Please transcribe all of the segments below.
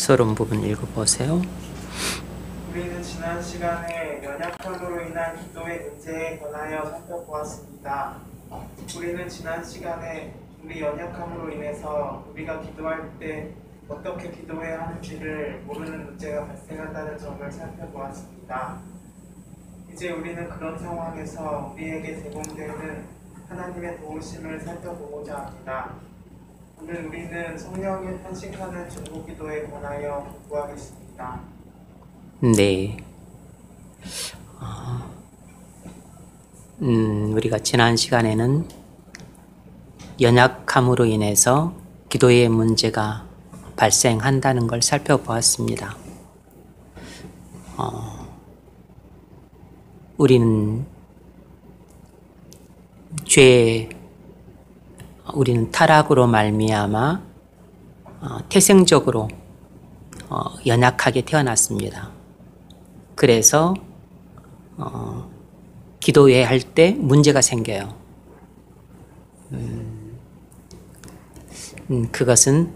서론 부분 읽어보세요. 우리는 지난 시간에 연약함으로 인한 기도의 문제에 관하여 살펴보았습니다. 우리는 지난 시간에 우리 연약함으로 인해서 우리가 기도할 때 어떻게 기도해야 하는지를 모르는 문제가 발생한다는 점을 살펴보았습니다. 이제 우리는 그런 상황에서 우리에게 제공되는 하나님의 도우심을 살펴보고자 합니다. 오늘 우리는 성령이 탄식하는 중보기도에 관하여 공부하겠습니다. 네. 우리가 지난 시간에는 연약함으로 인해서 기도의 문제가 발생한다는 걸 살펴보았습니다. 우리는 우리는 타락으로 말미암아 태생적으로 연약하게 태어났습니다. 그래서 기도해야 할 때 문제가 생겨요. 그것은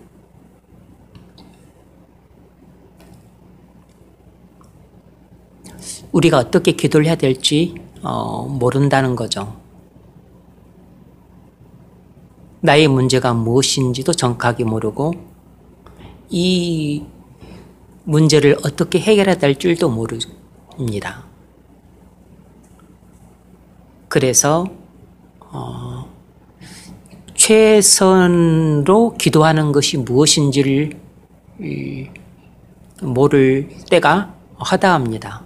우리가 어떻게 기도를 해야 될지 모른다는 거죠. 나의 문제가 무엇인지도 정확하게 모르고 이 문제를 어떻게 해결해야 될 줄도 모릅니다. 그래서 최선으로 기도하는 것이 무엇인지를 모를 때가 허다합니다.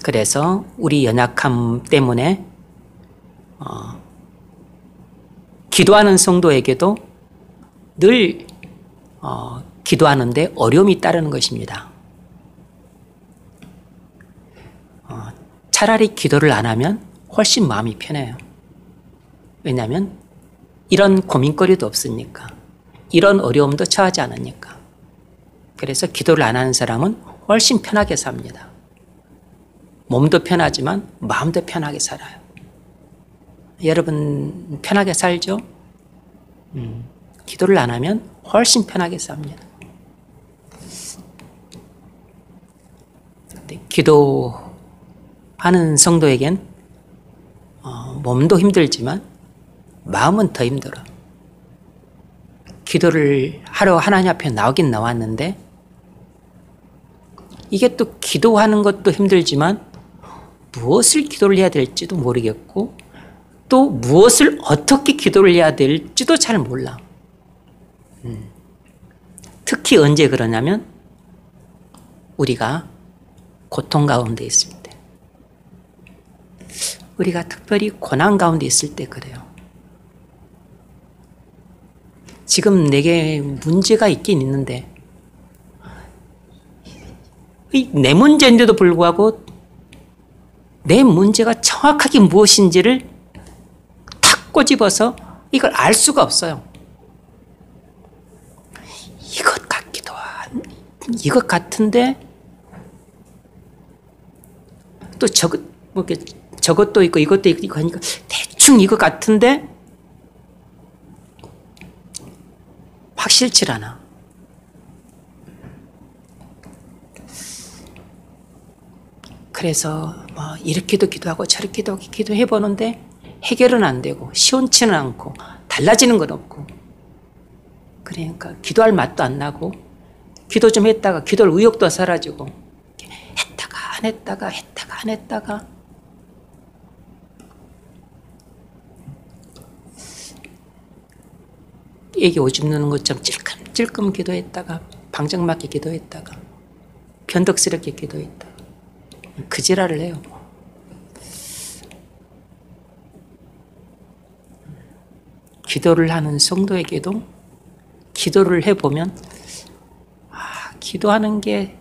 그래서 우리 연약함 때문에 기도하는 성도에게도 늘 기도하는데 어려움이 따르는 것입니다. 차라리 기도를 안 하면 훨씬 마음이 편해요. 왜냐하면 이런 고민거리도 없으니까, 이런 어려움도 처하지 않으니까. 그래서 기도를 안 하는 사람은 훨씬 편하게 삽니다. 몸도 편하지만 마음도 편하게 살아요. 여러분 편하게 살죠? 기도를 안 하면 훨씬 편하게 삽니다. 근데 기도하는 성도에겐 몸도 힘들지만 마음은 더 힘들어. 기도를 하러 하나님 앞에 나오긴 나왔는데 이게 또 기도하는 것도 힘들지만 무엇을 기도를 해야 될지도 모르겠고 또 무엇을 어떻게 기도를 해야 될지도 잘 몰라. 특히 언제 그러냐면 우리가 고통 가운데 있을 때, 우리가 특별히 고난 가운데 있을 때 그래요. 지금 내게 문제가 있긴 있는데 내 문제인데도 불구하고 내 문제가 정확하게 무엇인지를 탁 꼬집어서 이걸 알 수가 없어요. 이것 같기도 한, 이것 같은데 또 저것도 있고 이것도 있고 하니까 대충 이것 같은데 확실치 않아. 그래서 뭐 이렇게도 기도하고 저렇게도 기도해 보는데 해결은 안 되고 시원치는 않고 달라지는 건 없고, 그러니까 기도할 맛도 안 나고 기도 좀 했다가 기도할 의욕도 사라지고 했다가 안 했다가 했다가 안 했다가 애기 오줌 누는 것처럼 찔끔 기도했다가 방정 맞게 기도했다가 변덕스럽게 기도했다가 그 지랄을 해요. 기도를 하는 성도에게도 기도를 해보면 기도하는 게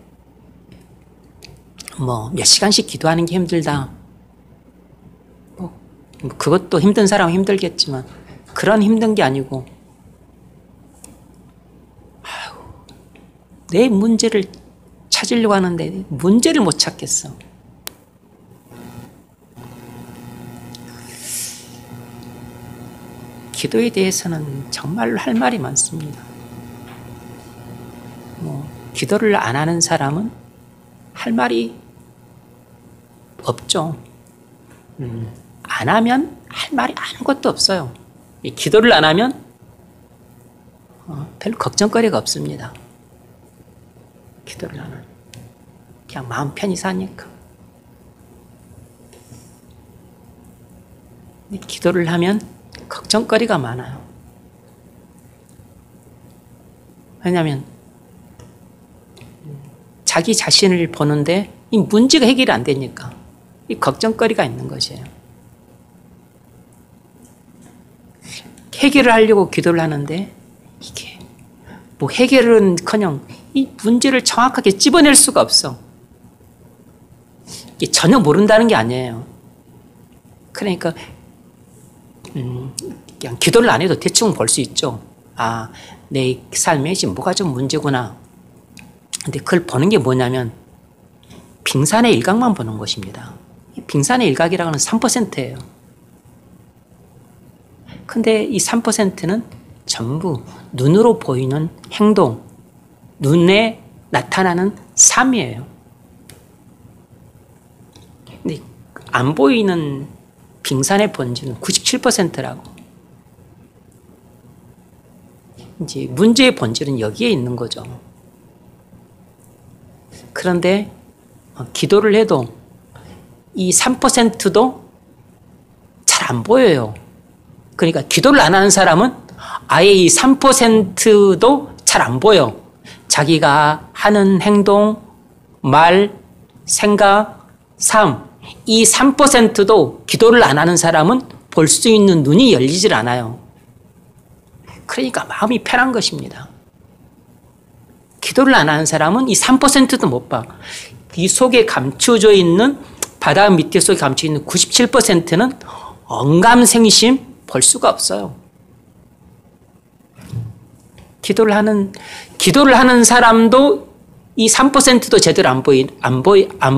뭐 몇 시간씩 기도하는 게 힘들다. 뭐 그것도 힘든 사람은 힘들겠지만 그런 힘든 게 아니고 내 문제를 찾으려고 하는데 문제를 못 찾겠어. 기도에 대해서는 정말로 할 말이 많습니다. 기도를 안 하는 사람은 할 말이 없죠. 안 하면 할 말이 아무것도 없어요. 기도를 안 하면 별 걱정거리가 없습니다. 기도를 안 하면 그냥 마음 편히 사니까. 기도를 하면 걱정거리가 많아요. 왜냐하면 자기 자신을 보는데 이 문제가 해결이 안 되니까 이 걱정거리가 있는 것이에요. 해결을 하려고 기도를 하는데 이게 뭐 해결은커녕 이 문제를 정확하게 찝어낼 수가 없어. 이게 전혀 모른다는 게 아니에요. 그러니까 그냥 기도를 안 해도 대충 볼 수 있죠. 아, 내 삶에 지금 뭐가 좀 문제구나. 근데 그걸 보는 게 뭐냐면 빙산의 일각만 보는 것입니다. 빙산의 일각이라고 하는 3%예요. 근데 이 3%는 전부 눈으로 보이는 행동, 눈에 나타나는 삶이에요. 근데 안 보이는 빙산의 본질은 97%라고. 이제 문제의 본질은 여기에 있는 거죠. 그런데 기도를 해도 이 3%도 잘 안 보여요. 그러니까 기도를 안 하는 사람은 아예 이 3%도 잘 안 보여. 자기가 하는 행동, 말, 생각, 삶, 이 3%도 기도를 안 하는 사람은 볼 수 있는 눈이 열리질 않아요. 그러니까 마음이 편한 것입니다. 기도를 안 하는 사람은 이 3%도 못 봐. 이 속에 감춰져 있는, 바다 밑에 속에 감춰져 있는 97%는 언감생심 볼 수가 없어요. 기도를 하는 사람도 이 3%도 제대로 안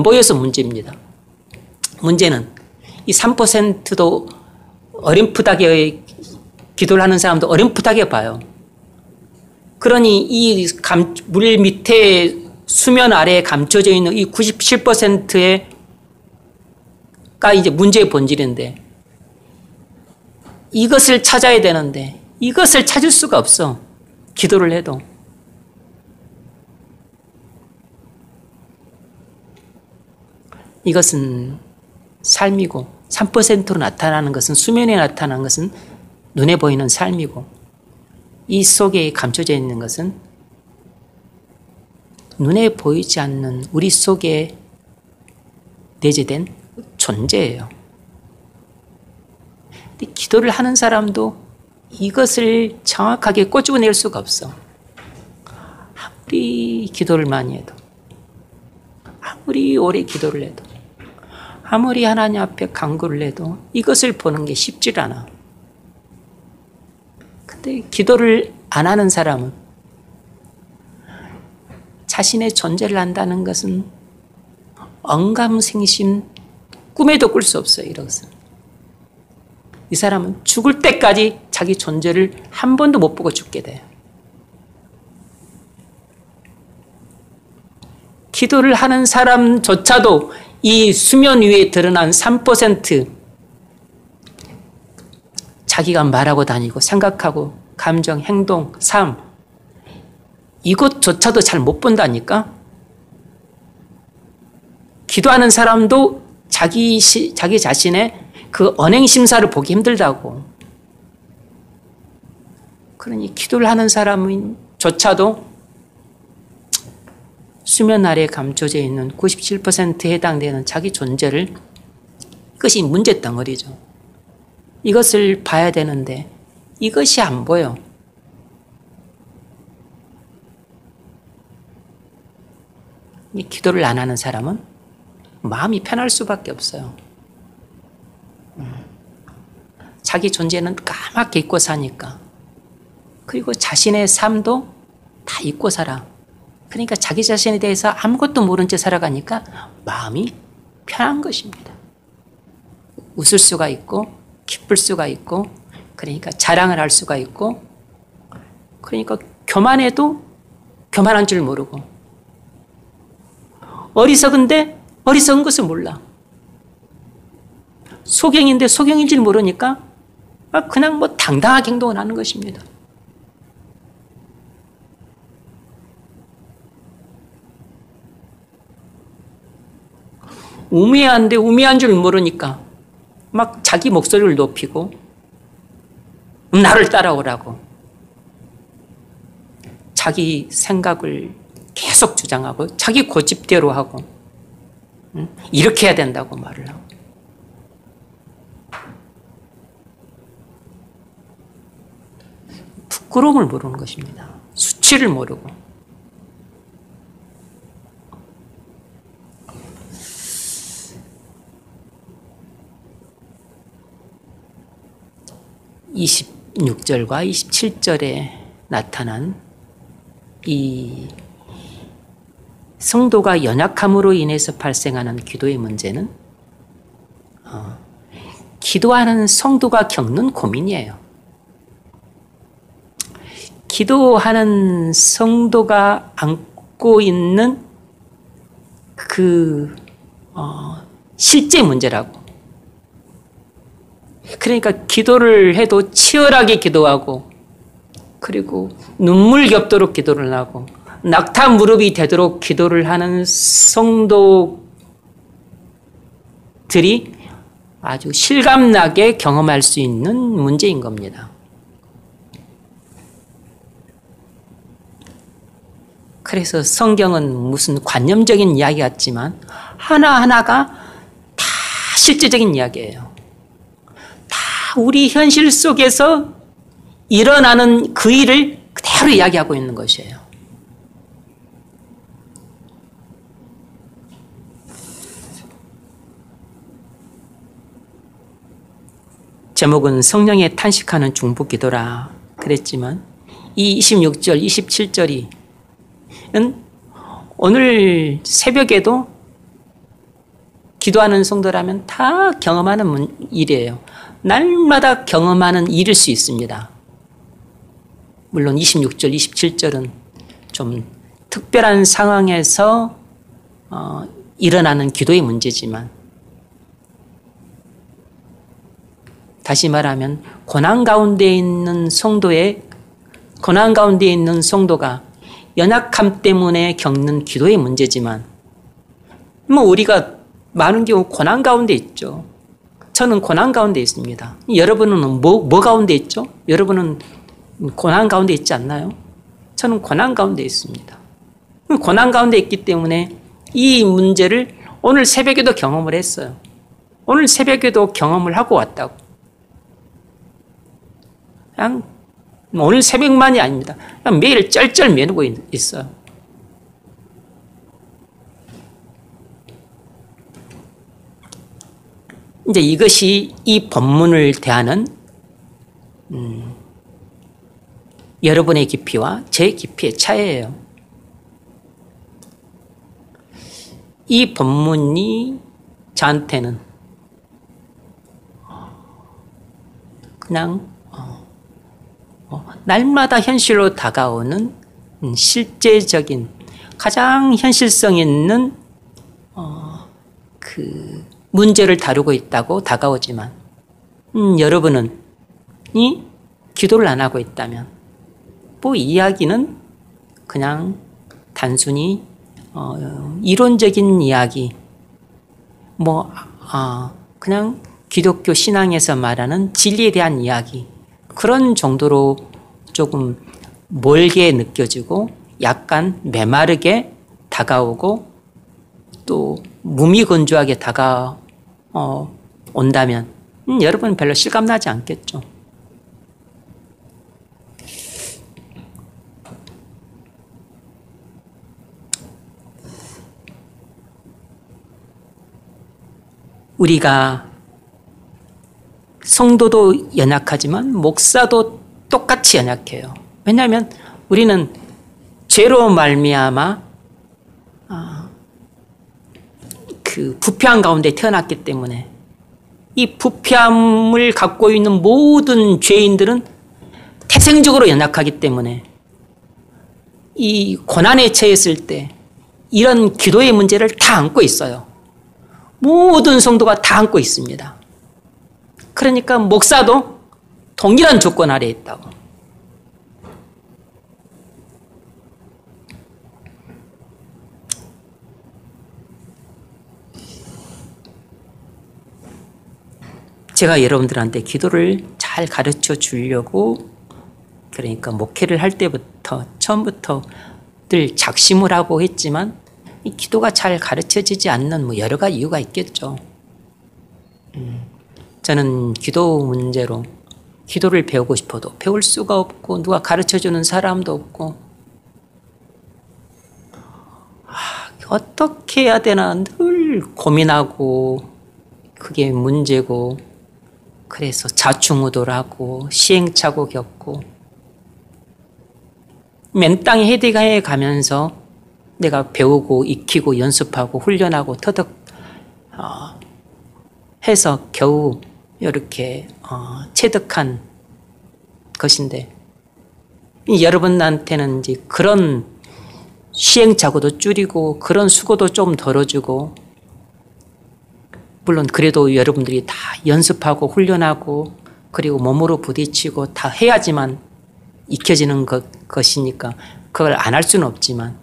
보여서 문제입니다. 문제는 이 3%도 어렴풋하게 기도를 하는 사람도 어렴풋하게 봐요. 그러니 이 물 밑에 수면 아래에 감춰져 있는 이 97%가 이제 문제의 본질인데 이것을 찾아야 되는데 이것을 찾을 수가 없어. 기도를 해도. 이것은 삶이고 3%로 나타나는 것은 수면에 나타나는 것은 눈에 보이는 삶이고 이 속에 감춰져 있는 것은 눈에 보이지 않는 우리 속에 내재된 존재예요. 근데 기도를 하는 사람도 이것을 정확하게 꼬집어낼 수가 없어. 아무리 기도를 많이 해도, 아무리 오래 기도를 해도, 아무리 하나님 앞에 간구를 해도 이것을 보는 게 쉽질 않아. 근데 기도를 안 하는 사람은 자신의 존재를 안다는 것은 언감생심 꿈에도 꿀 수 없어요. 이것은. 이 사람은 죽을 때까지 자기 존재를 한 번도 못 보고 죽게 돼요. 기도를 하는 사람조차도 이 수면 위에 드러난 3% 자기가 말하고 다니고 생각하고 감정, 행동, 삶 이것조차도 잘 못 본다니까. 기도하는 사람도 자기 자신의 그 언행심사를 보기 힘들다고. 그러니 기도를 하는 사람조차도 수면 아래에 감춰져 있는 97%에 해당되는 자기 존재를 이것이 문제 덩어리죠. 이것을 봐야 되는데 이것이 안 보여. 이 기도를 안 하는 사람은 마음이 편할 수밖에 없어요. 자기 존재는 까맣게 잊고 사니까. 그리고 자신의 삶도 다 잊고 살아. 그러니까 자기 자신에 대해서 아무것도 모른 채 살아가니까 마음이 편한 것입니다. 웃을 수가 있고 기쁠 수가 있고 그러니까 자랑을 할 수가 있고, 그러니까 교만해도 교만한 줄 모르고, 어리석은데 어리석은 것을 몰라. 소경인데 소경인 줄 모르니까 그냥 뭐 당당하게 행동을 하는 것입니다. 우매한데 우매한 줄 모르니까 막 자기 목소리를 높이고 나를 따라오라고 자기 생각을 계속 주장하고 자기 고집대로 하고 이렇게 해야 된다고 말을 하고 부끄러움을 모르는 것입니다. 수치를 모르고. (26절과 27절에) 나타난 이 성도가 연약함으로 인해서 발생하는 기도의 문제는 기도하는 성도가 겪는 고민이에요. 기도하는 성도가 안고 있는 그 실제 문제라고. 그러니까 기도를 해도 치열하게 기도하고, 그리고 눈물 겹도록 기도를 하고, 낙타 무릎이 되도록 기도를 하는 성도들이 아주 실감나게 경험할 수 있는 문제인 겁니다. 그래서 성경은 무슨 관념적인 이야기 같지만 하나하나가 다 실제적인 이야기예요. 다 우리 현실 속에서 일어나는 그 일을 그대로 이야기하고 있는 것이에요. 제목은 성령에 탄식하는 중보기도라 그랬지만 이 26절, 27절이 오늘 새벽에도 기도하는 성도라면 다 경험하는 일이에요. 날마다 경험하는 일일 수 있습니다. 물론 26절, 27절은 좀 특별한 상황에서 일어나는 기도의 문제지만, 다시 말하면 고난 가운데 있는 성도가 연약함 때문에 겪는 기도의 문제지만, 뭐 우리가 많은 경우 고난 가운데 있죠. 저는 고난 가운데 있습니다. 여러분은 뭐 가운데 있죠? 여러분은 고난 가운데 있지 않나요? 저는 고난 가운데 있습니다. 고난 가운데 있기 때문에 이 문제를 오늘 새벽에도 경험을 했어요. 오늘 새벽에도 경험을 하고 왔다고. 그냥 오늘 새벽만이 아닙니다. 그냥 매일 쩔쩔 매누고 있어요. 이제 이것이 이 본문을 대하는 여러분의 깊이와 제 깊이의 차이예요. 이 본문이 저한테는 그냥 날마다 현실로 다가오는 실제적인 가장 현실성 있는 그 문제를 다루고 있다고 다가오지만, 여러분은 이 기도를 안 하고 있다면 뭐 이야기는 그냥 단순히 이론적인 이야기, 그냥 기독교 신앙에서 말하는 진리에 대한 이야기, 그런 정도로 조금 멀게 느껴지고 약간 메마르게 다가오고 또 무미건조하게 다가온다면 여러분은 별로 실감나지 않겠죠. 우리가 성도도 연약하지만 목사도 똑같이 연약해요. 왜냐하면 우리는 죄로 말미암아 그 부패한 가운데 태어났기 때문에 이 부패함을 갖고 있는 모든 죄인들은 태생적으로 연약하기 때문에 이 고난에 처했을 때 이런 기도의 문제를 다 안고 있어요. 모든 성도가 다 안고 있습니다. 그러니까 목사도 동일한 조건 아래에 있다고. 제가 여러분들한테 기도를 잘 가르쳐 주려고, 그러니까 목회를 할 때부터 처음부터 늘 작심을 하고 했지만 이 기도가 잘 가르쳐지지 않는 뭐 여러 가지 이유가 있겠죠. 저는 기도 문제로 기도를 배우고 싶어도 배울 수가 없고 누가 가르쳐주는 사람도 없고 어떻게 해야 되나 늘 고민하고 그게 문제고, 그래서 좌충우돌 하고 시행착오 겪고 맨 땅에 헤딩해 가면서 내가 배우고 익히고 연습하고 훈련하고 터득 해서 겨우 이렇게 체득한 것인데, 여러분한테는 이제 그런 시행착오도 줄이고 그런 수고도 좀 덜어주고, 물론 그래도 여러분들이 다 연습하고 훈련하고 그리고 몸으로 부딪히고 다 해야지만 익혀지는 것이니까 그걸 안 할 수는 없지만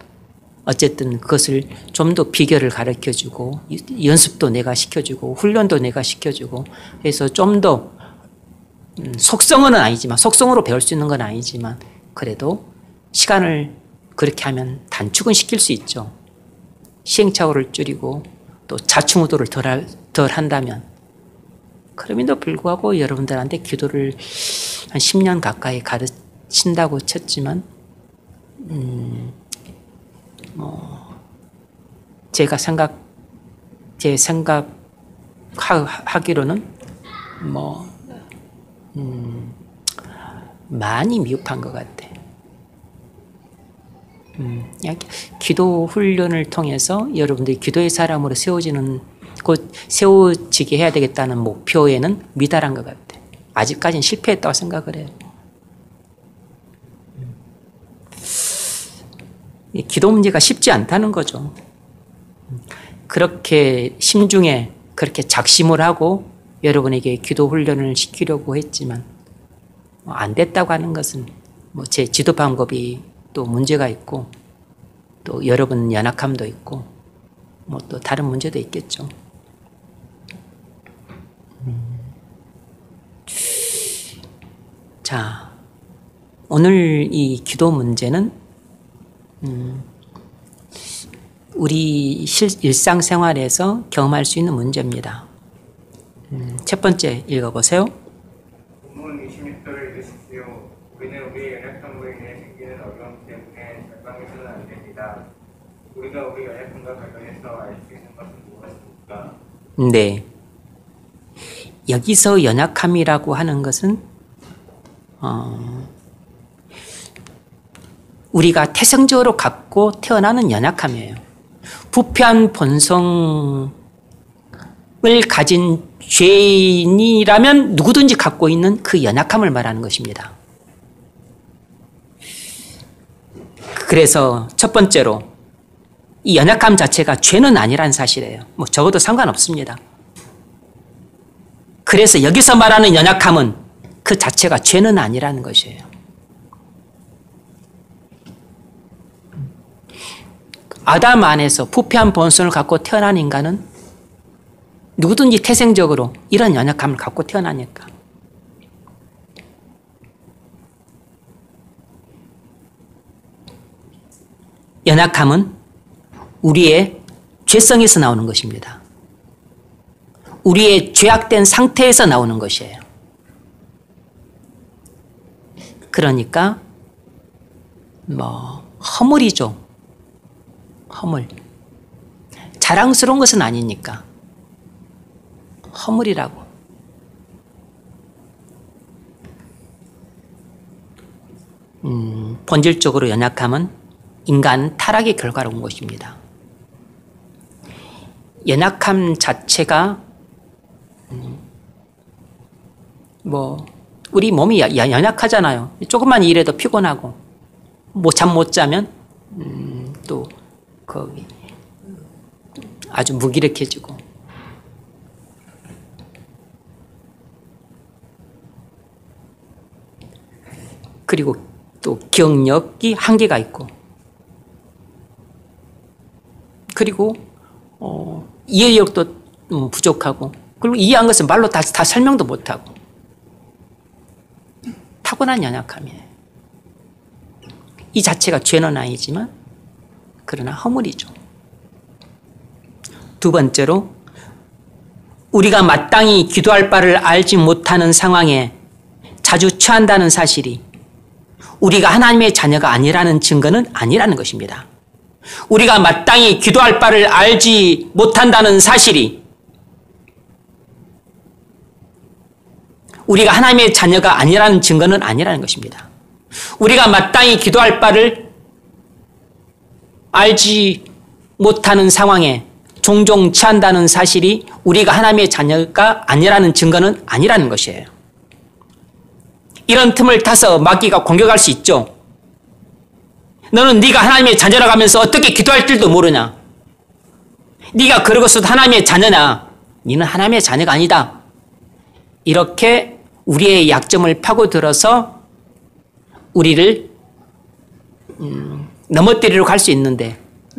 어쨌든 그것을 좀 더 비결을 가르쳐주고 연습도 내가 시켜주고 훈련도 내가 시켜주고 해서 좀 더 속성은 아니지만, 속성으로 배울 수 있는 건 아니지만 그래도 시간을 그렇게 하면 단축은 시킬 수 있죠. 시행착오를 줄이고 또 좌충우돌을 덜 한다면. 그럼에도 불구하고 여러분들한테 기도를 한 10년 가까이 가르친다고 쳤지만 제 생각하기로는 많이 미흡한 것 같아. 기도 훈련을 통해서 여러분들이 기도의 사람으로 곧 세워지게 해야 되겠다는 목표에는 미달한 것 같아. 아직까지는 실패했다고 생각을 해요. 기도 문제가 쉽지 않다는 거죠. 그렇게 심중에 그렇게 작심을 하고 여러분에게 기도 훈련을 시키려고 했지만 안 됐다고 하는 것은 제 지도 방법이 또 문제가 있고 또 여러분 연약함도 있고 또 다른 문제도 있겠죠. 자, 오늘 이 기도 문제는 우리 일상생활에서 경험할 수 있는 문제입니다. 첫 번째 읽어보세요. 본문 26절을 읽으십시오. 우리는 우리의 연약함으로 인해 생기는 어려움 때문에 절망해서는 안 됩니다. 우리가 우리 연약함과 관련해서 알 수 있는 것은 무엇입니까? 네. 여기서 연약함이라고 하는 것은 우리가 태생적으로 갖고 태어나는 연약함이에요. 부패한 본성을 가진 죄인이라면 누구든지 갖고 있는 그 연약함을 말하는 것입니다. 그래서 첫 번째로 이 연약함 자체가 죄는 아니라는 사실이에요. 적어도 상관없습니다. 그래서 여기서 말하는 연약함은 그 자체가 죄는 아니라는 것이에요. 아담 안에서 부패한 본성을 갖고 태어난 인간은 누구든지 태생적으로 이런 연약함을 갖고 태어나니까. 연약함은 우리의 죄성에서 나오는 것입니다. 우리의 죄악된 상태에서 나오는 것이에요. 그러니까 허물이죠. 허물. 자랑스러운 것은 아니니까 허물이라고. 본질적으로 연약함은 인간 타락의 결과로 온 것입니다. 연약함 자체가 뭐 우리 몸이 연약하잖아요. 조금만 일해도 피곤하고 뭐 잠 못 자면 또 거기 아주 무기력해지고 그리고 또 기억력이 한계가 있고 그리고 이해력도 부족하고 그리고 이해한 것은 말로 다 설명도 못하고 타고난 연약함이에요. 이 자체가 죄는 아니지만 그러나 허물이죠. 두 번째로 우리가 마땅히 기도할 바를 알지 못하는 상황에 자주 처한다는 사실이 우리가 하나님의 자녀가 아니라는 증거는 아니라는 것입니다. 우리가 마땅히 기도할 바를 알지 못한다는 사실이 우리가 하나님의 자녀가 아니라는 증거는 아니라는 것입니다. 우리가 마땅히 기도할 바를 알지 못하는 상황에 종종 처한다는 사실이 우리가 하나님의 자녀가 아니라는 증거는 아니라는 것이에요. 이런 틈을 타서 마귀가 공격할 수 있죠. 너는 네가 하나님의 자녀라고 하면서 어떻게 기도할 줄도 모르냐. 네가 그러고서도 하나님의 자녀냐. 너는 하나님의 자녀가 아니다. 이렇게 우리의 약점을 파고들어서 우리를 넘어뜨리려고 할 수 있는데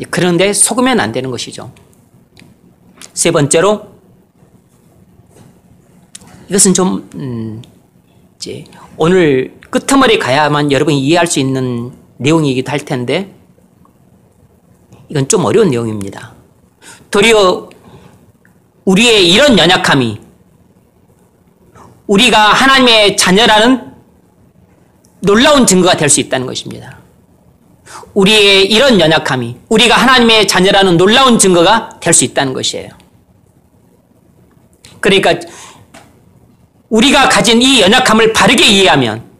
그런데 속으면 안 되는 것이죠. 세 번째로 이것은 좀 이제 오늘 끄트머리 가야만 여러분이 이해할 수 있는 내용이기도 할 텐데 이건 좀 어려운 내용입니다. 도리어 우리의 이런 연약함이 우리가 하나님의 자녀라는 놀라운 증거가 될 수 있다는 것입니다. 우리의 이런 연약함이 우리가 하나님의 자녀라는 놀라운 증거가 될 수 있다는 것이에요. 그러니까 우리가 가진 이 연약함을 바르게 이해하면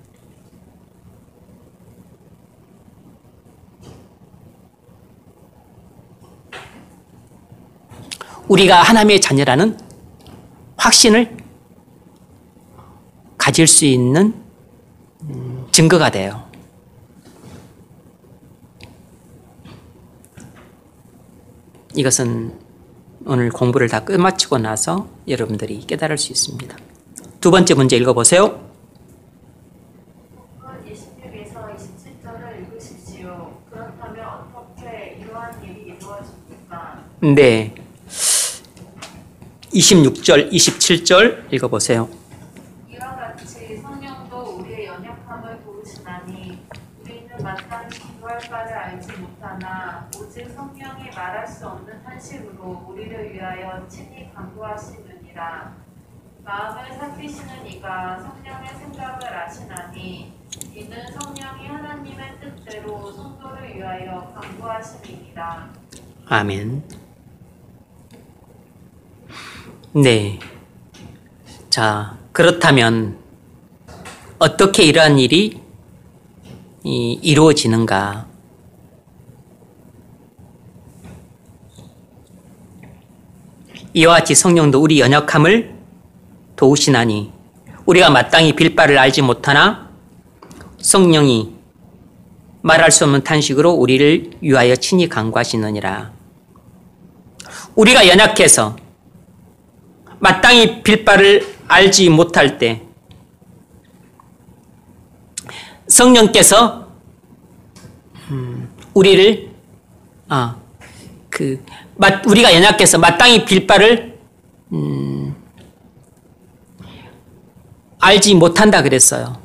우리가 하나님의 자녀라는 확신을 가질 수 있는 증거가 돼요. 이것은 오늘 공부를 다 끝마치고 나서 여러분들이 깨달을 수 있습니다. 두 번째 문제 읽어보세요. 26에서 27절을 읽으십시오. 그렇다면 어떻게 이러한 일이 이루어집니까? 네. 26절, 27절 읽어보세요. 이와 같이 성령도 우리의 연약함을 도우시나니 우리는 마땅히 기도할 바를 알지 못하나 오직 성령이 말할 수 없는 한식으로 우리를 위하여 친히 간구하시느니라. 마음을 살피시는 이가 성령의 생각을 아시나니 이는 성령이 하나님의 뜻대로 성도를 위하여 간구하심이니라. 아멘. 네. 자, 그렇다면 어떻게 이러한 일이 이루어지는가? 이와 같이 성령도 우리 연약함을 도우시나니 우리가 마땅히 빌 바를 알지 못하나 성령이 말할 수 없는 탄식으로 우리를 위하여 친히 간구하시느니라. 우리가 연약해서 마땅히 빌 바를 알지 못할 때 성령께서 우리를 우리가 연약해서 마땅히 빌 바를 알지 못한다 그랬어요.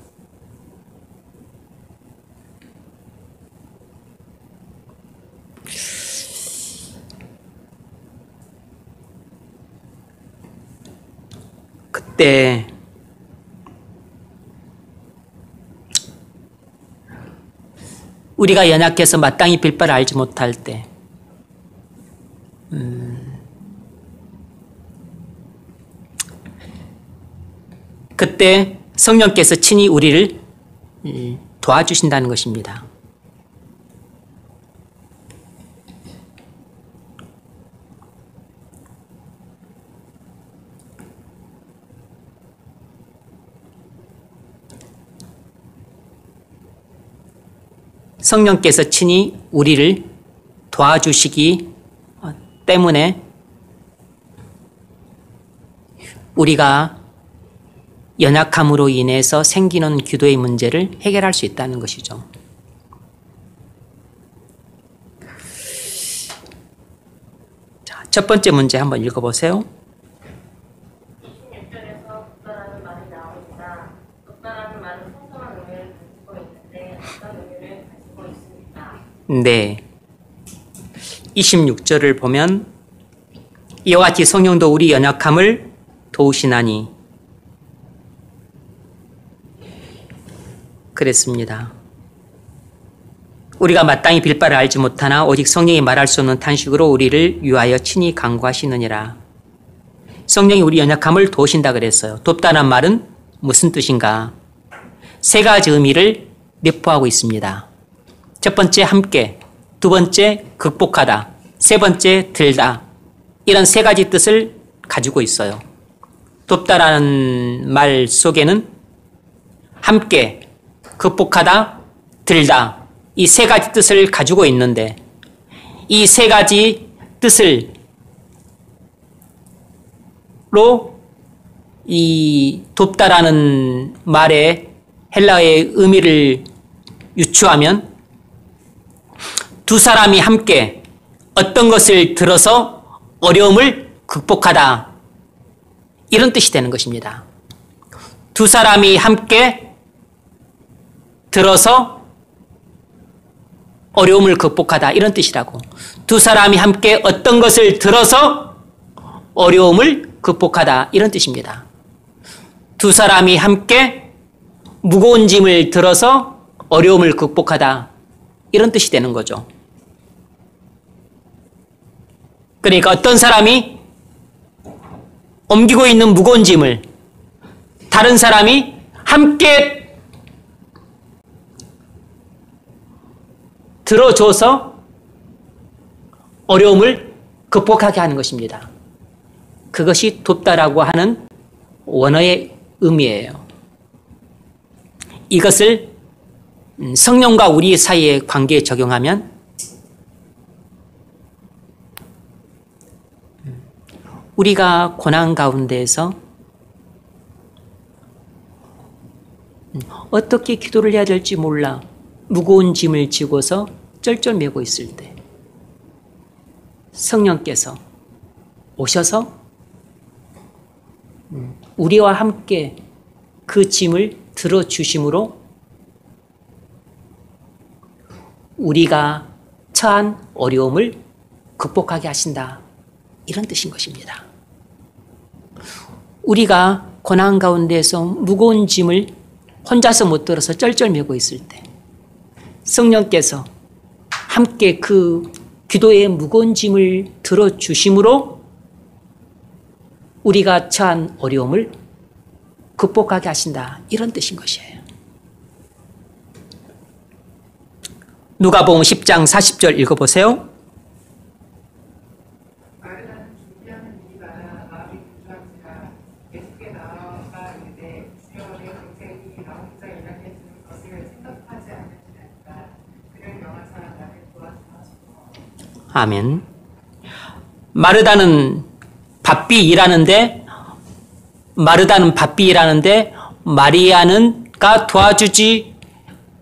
그때 우리가 연약해서 마땅히 빌 바를 알지 못할 때 그때 성령께서 친히 우리를 도와주신다는 것입니다. 성령께서 친히 우리를 도와주시기 때문에 우리가 연약함으로 인해서 생기는 기도의 문제를 해결할 수 있다는 것이죠. 자, 첫 번째 문제 한번 읽어보세요. 26절에서 돕다라는 말이 나옵니다. 돕다라는 말은 풍성한 의미를 가지고 있는데 어떤 의미를 가지고 있습니까? 네. 26절을 보면 이와 같이 성령도 우리 연약함을 도우시나니 그랬습니다. 우리가 마땅히 빌 바를 알지 못하나 오직 성령이 말할 수 없는 탄식으로 우리를 위하여 친히 간구하시느니라. 성령이 우리 연약함을 도우신다 그랬어요. 돕다는 말은 무슨 뜻인가? 세 가지 의미를 내포하고 있습니다. 첫 번째 함께, 두 번째 극복하다, 세 번째 들다. 이런 세 가지 뜻을 가지고 있어요. 돕다라는 말 속에는 함께, 극복하다, 들다 이 세 가지 뜻을 가지고 있는데 이 세 가지 뜻을 로 이 돕다라는 말의 헬라어의 의미를 유추하면 두 사람이 함께 어떤 것을 들어서 어려움을 극복하다 이런 뜻이 되는 것입니다. 두 사람이 함께 들어서 어려움을 극복하다 이런 뜻이라고. 두 사람이 함께 어떤 것을 들어서 어려움을 극복하다 이런 뜻입니다. 두 사람이 함께 무거운 짐을 들어서 어려움을 극복하다 이런 뜻이 되는 거죠. 그러니까 어떤 사람이 옮기고 있는 무거운 짐을 다른 사람이 함께 들어줘서 어려움을 극복하게 하는 것입니다. 그것이 돕다라고 하는 원어의 의미예요. 이것을 성령과 우리 사이의 관계에 적용하면 우리가 고난 가운데에서 어떻게 기도를 해야 될지 몰라 무거운 짐을 지고서 쩔쩔매고 있을 때 성령께서 오셔서 우리와 함께 그 짐을 들어주심으로 우리가 처한 어려움을 극복하게 하신다. 이런 뜻인 것입니다. 우리가 고난 가운데에서 무거운 짐을 혼자서 못 들어서 쩔쩔매고 있을 때 성령께서 함께 그 기도의 무거운 짐을 들어주심으로 우리가 처한 어려움을 극복하게 하신다. 이런 뜻인 것이에요. 누가복음 10장 40절 읽어보세요. 마르다는 준비하는 일이 많아 마음이 분주한지라 예수께 나아가 이르되 주여 내 동생이 나 혼자 일하게 주는 것을 생각하지 않으시나이까 그를 명하사 나를 도와주시고. 아멘. 마르다는 바삐 일하는데 마리아는가 도와주지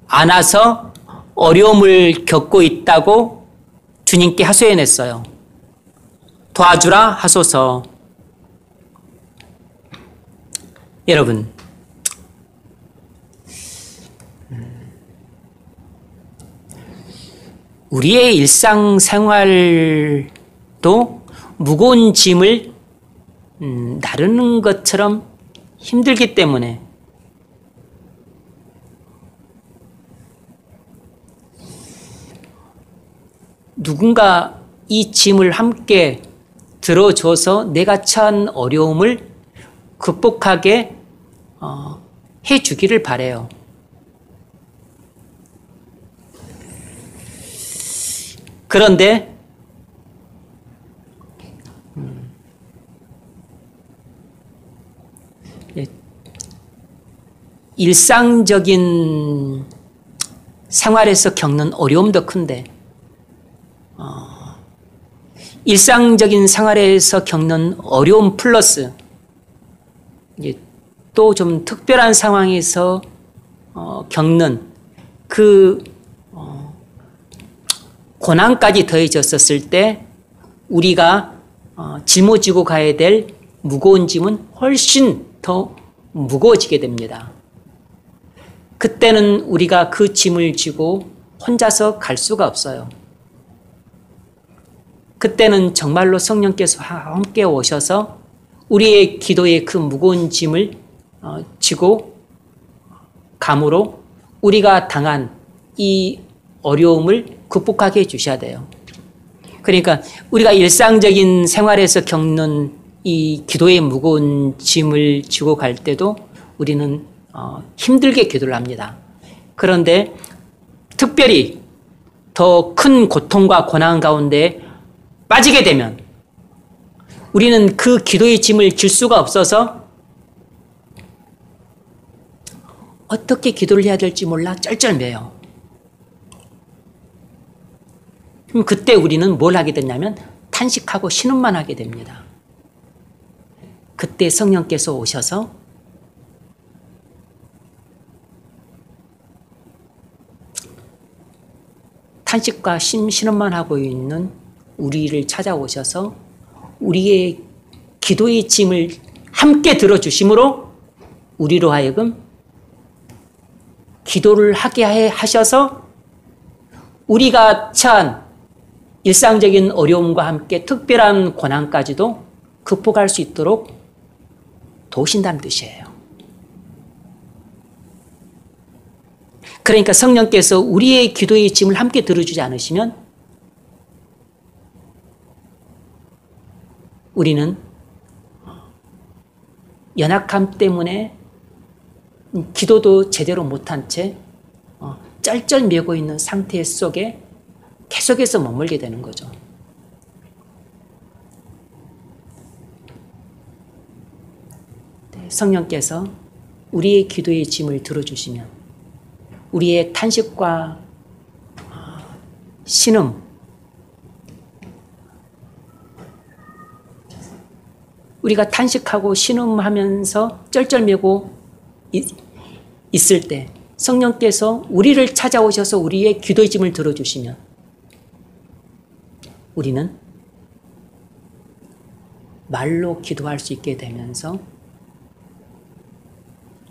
않아서 어려움을 겪고 있다고 주님께 하소연했어요. 도와주라 하소서. 여러분, 우리의 일상생활도 무거운 짐을 나르는 것처럼 힘들기 때문에 누군가 이 짐을 함께 들어줘서 내가 처한 어려움을 극복하게 해주기를 바라요. 그런데 일상적인 생활에서 겪는 어려움도 큰데 일상적인 생활에서 겪는 어려움 플러스 또 좀 특별한 상황에서 겪는 그 고난까지 더해졌었을 때 우리가 짊어지고 가야 될 무거운 짐은 훨씬 더 무거워지게 됩니다. 그때는 우리가 그 짐을 지고 혼자서 갈 수가 없어요. 그때는 정말로 성령께서 함께 오셔서 우리의 기도의 그 무거운 짐을 지고 감으로 우리가 당한 이 어려움을 극복하게 해주셔야 돼요. 그러니까 우리가 일상적인 생활에서 겪는 이 기도의 무거운 짐을 지고 갈 때도 우리는 힘들게 기도를 합니다. 그런데 특별히 더 큰 고통과 고난 가운데 빠지게 되면 우리는 그 기도의 짐을 질 수가 없어서 어떻게 기도를 해야 될지 몰라 쩔쩔매요. 그럼 그때 우리는 뭘 하게 되냐면 탄식하고 신음만 하게 됩니다. 그때 성령께서 오셔서 탄식과 신음만 하고 있는 우리를 찾아오셔서 우리의 기도의 짐을 함께 들어주심으로 우리로 하여금 기도를 하게 하셔서 우리가 처한 일상적인 어려움과 함께 특별한 고난까지도 극복할 수 있도록 도우신다는 뜻이에요. 그러니까 성령께서 우리의 기도의 짐을 함께 들어주지 않으시면 우리는 연약함 때문에 기도도 제대로 못한 채 쩔쩔매고 있는 상태 속에 계속해서 머물게 되는 거죠. 성령께서 우리의 기도의 짐을 들어주시면 우리의 탄식과 신음, 우리가 탄식하고 신음하면서 쩔쩔매고 있을 때 성령께서 우리를 찾아오셔서 우리의 기도의 짐을 들어주시면 우리는 말로 기도할 수 있게 되면서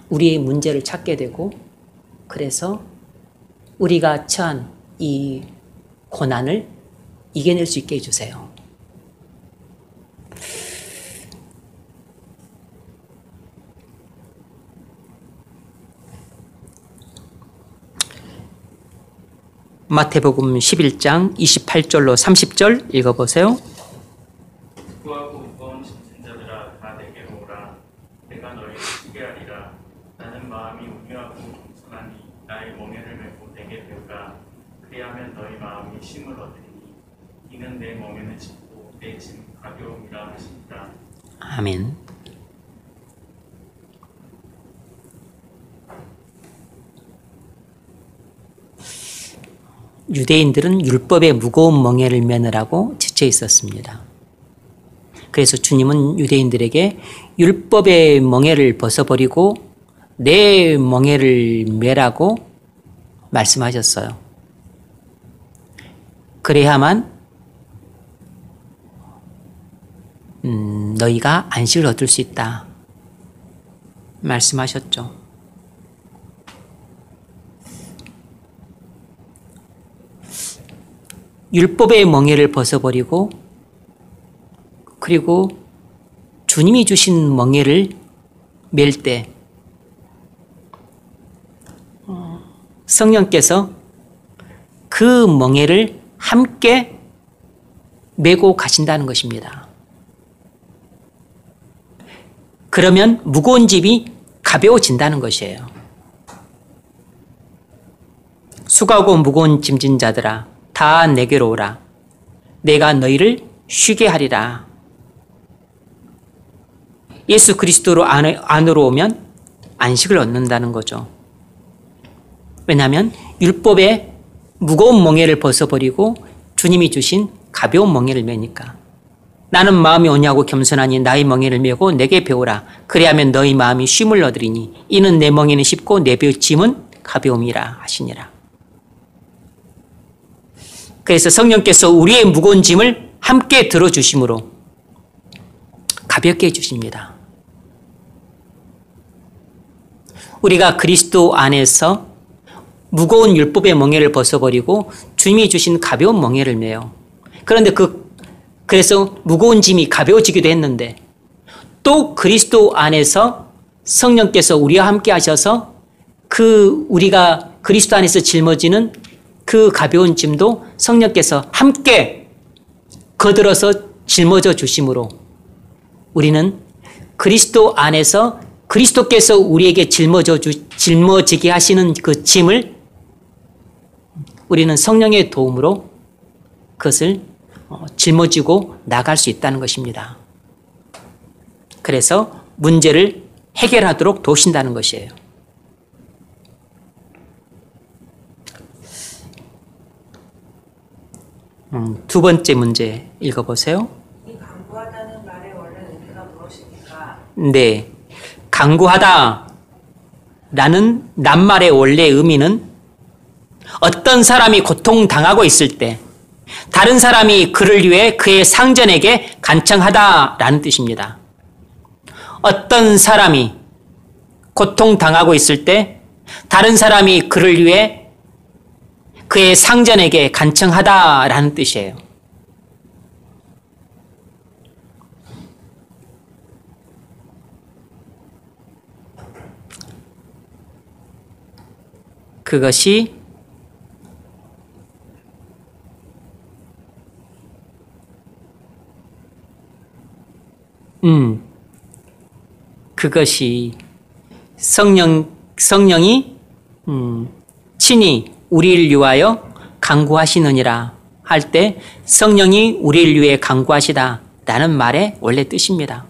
우리의 문제를 찾게 되고 그래서 우리가 처한 이 고난을 이겨낼 수 있게 해주세요. 마태복음 11장 28절로 30절 읽어보세요. 구하고 무거운 짐진 자들아 다 내게로 오라. 내가 너희를 쉬게 하리라. 나는 마음이 온유하고 겸손하니 나의 멍에를 메고 내게 배우라. 그리하면 너희 마음이 쉼을 얻으리니 이는 내 멍에는 짚고 내 짐 가벼움이라 하시니라. 아멘. 유대인들은 율법의 무거운 멍에를 메느라고 지쳐 있었습니다. 그래서 주님은 유대인들에게 율법의 멍에를 벗어버리고 내 멍에를 메라고 말씀하셨어요. 그래야만 너희가 안식을 얻을 수 있다 말씀하셨죠. 율법의 멍에를 벗어버리고 그리고 주님이 주신 멍에를 맬 때 성령께서 그 멍에를 함께 메고 가신다는 것입니다. 그러면 무거운 짐이 가벼워진다는 것이에요. 수고하고 무거운 짐진 자들아 다 내게로 오라. 내가 너희를 쉬게 하리라. 예수 그리스도로 안으로 오면 안식을 얻는다는 거죠. 왜냐하면 율법의 무거운 멍에를 벗어버리고 주님이 주신 가벼운 멍에를 매니까. 나는 마음이 온유하고 겸손하니 나의 멍에를 메고 내게 배우라. 그리하면 너희 마음이 쉼을 얻으리니 이는 내 멍에는 쉽고 내 짐은 가벼움이라 하시니라. 그래서 성령께서 우리의 무거운 짐을 함께 들어주심으로 가볍게 해주십니다. 우리가 그리스도 안에서 무거운 율법의 멍에를 벗어버리고 주님이 주신 가벼운 멍에를 메요. 그런데 그래서 무거운 짐이 가벼워지기도 했는데 또 그리스도 안에서 성령께서 우리와 함께 하셔서 우리가 그리스도 안에서 짊어지는 그 가벼운 짐도 성령께서 함께 거들어서 짊어져 주심으로 우리는 그리스도 안에서 그리스도께서 우리에게 짊어지게 하시는 그 짐을 우리는 성령의 도움으로 그것을 짊어지고 나갈 수 있다는 것입니다. 그래서 문제를 해결하도록 도우신다는 것이에요. 두 번째 문제 읽어보세요. 이 강구하다는 말의 원래 의미가 무엇입니까? 네, 강구하다라는 낱말의 원래 의미는 어떤 사람이 고통당하고 있을 때 다른 사람이 그를 위해 그의 상전에게 간청하다라는 뜻입니다. 어떤 사람이 고통당하고 있을 때 다른 사람이 그를 위해 그의 상전에게 간청하다라는 뜻이에요. 그것이 성령이 친히 우리를 위하여 간구하시느니라 할 때 성령이 우리를 위해 간구하시다라는 말의 원래 뜻입니다.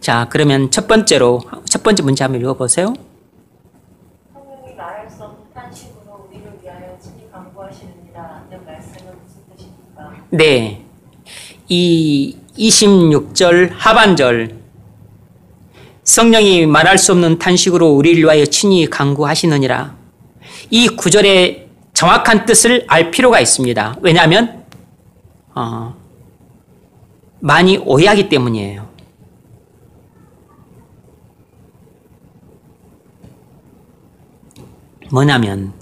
자, 그러면 첫 번째 문제 한번 읽어보세요. 성령이 말할 수 없는 탄식으로 우리를 위하여 친히 간구하시느니라는 말씀은 무슨 뜻입니까? 네, 이 26절 하반절 성령이 말할 수 없는 탄식으로 우리를 위하여 친히 간구하시느니라, 이 구절의 정확한 뜻을 알 필요가 있습니다. 왜냐하면 많이 오해하기 때문이에요. 뭐냐면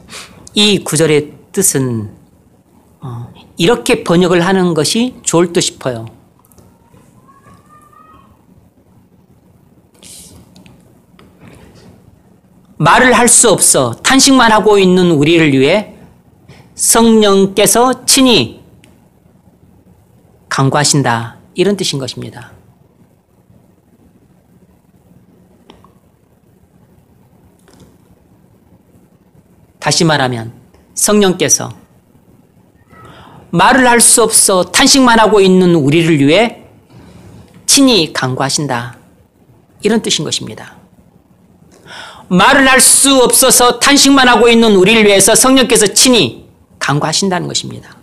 이 구절의 뜻은 이렇게 번역을 하는 것이 좋을 듯 싶어요. 말을 할 수 없어 탄식만 하고 있는 우리를 위해 성령께서 친히 간구하신다, 이런 뜻인 것입니다. 다시 말하면 성령께서 말을 할 수 없어 탄식만 하고 있는 우리를 위해 친히 간구하신다, 이런 뜻인 것입니다. 말을 할 수 없어서 탄식만 하고 있는 우리를 위해서 성령께서 친히 간구하신다는 것입니다.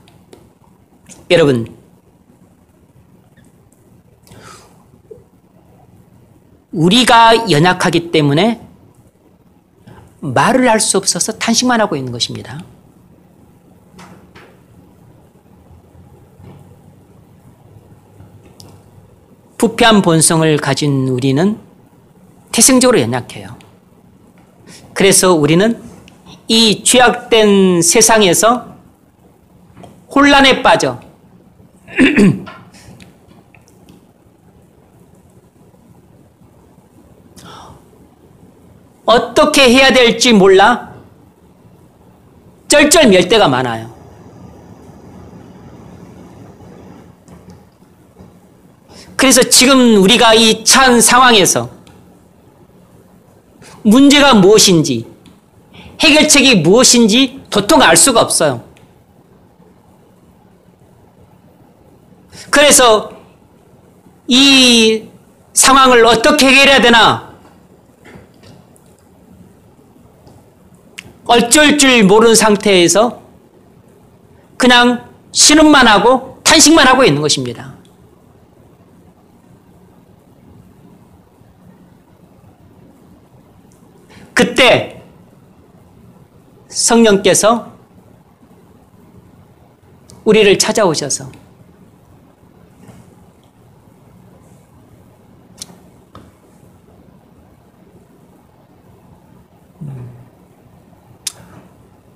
여러분, 우리가 연약하기 때문에 말을 할 수 없어서 탄식만 하고 있는 것입니다. 부패한 본성을 가진 우리는 태생적으로 연약해요. 그래서 우리는 이 죄악된 세상에서 혼란에 빠져 어떻게 해야 될지 몰라 쩔쩔맬 때가 많아요. 그래서 지금 우리가 이 처한 상황에서 문제가 무엇인지, 해결책이 무엇인지 도통 알 수가 없어요. 그래서 이 상황을 어떻게 해결해야 되나 어쩔 줄 모르는 상태에서 그냥 신음만 하고 탄식만 하고 있는 것입니다. 그때 성령께서 우리를 찾아오셔서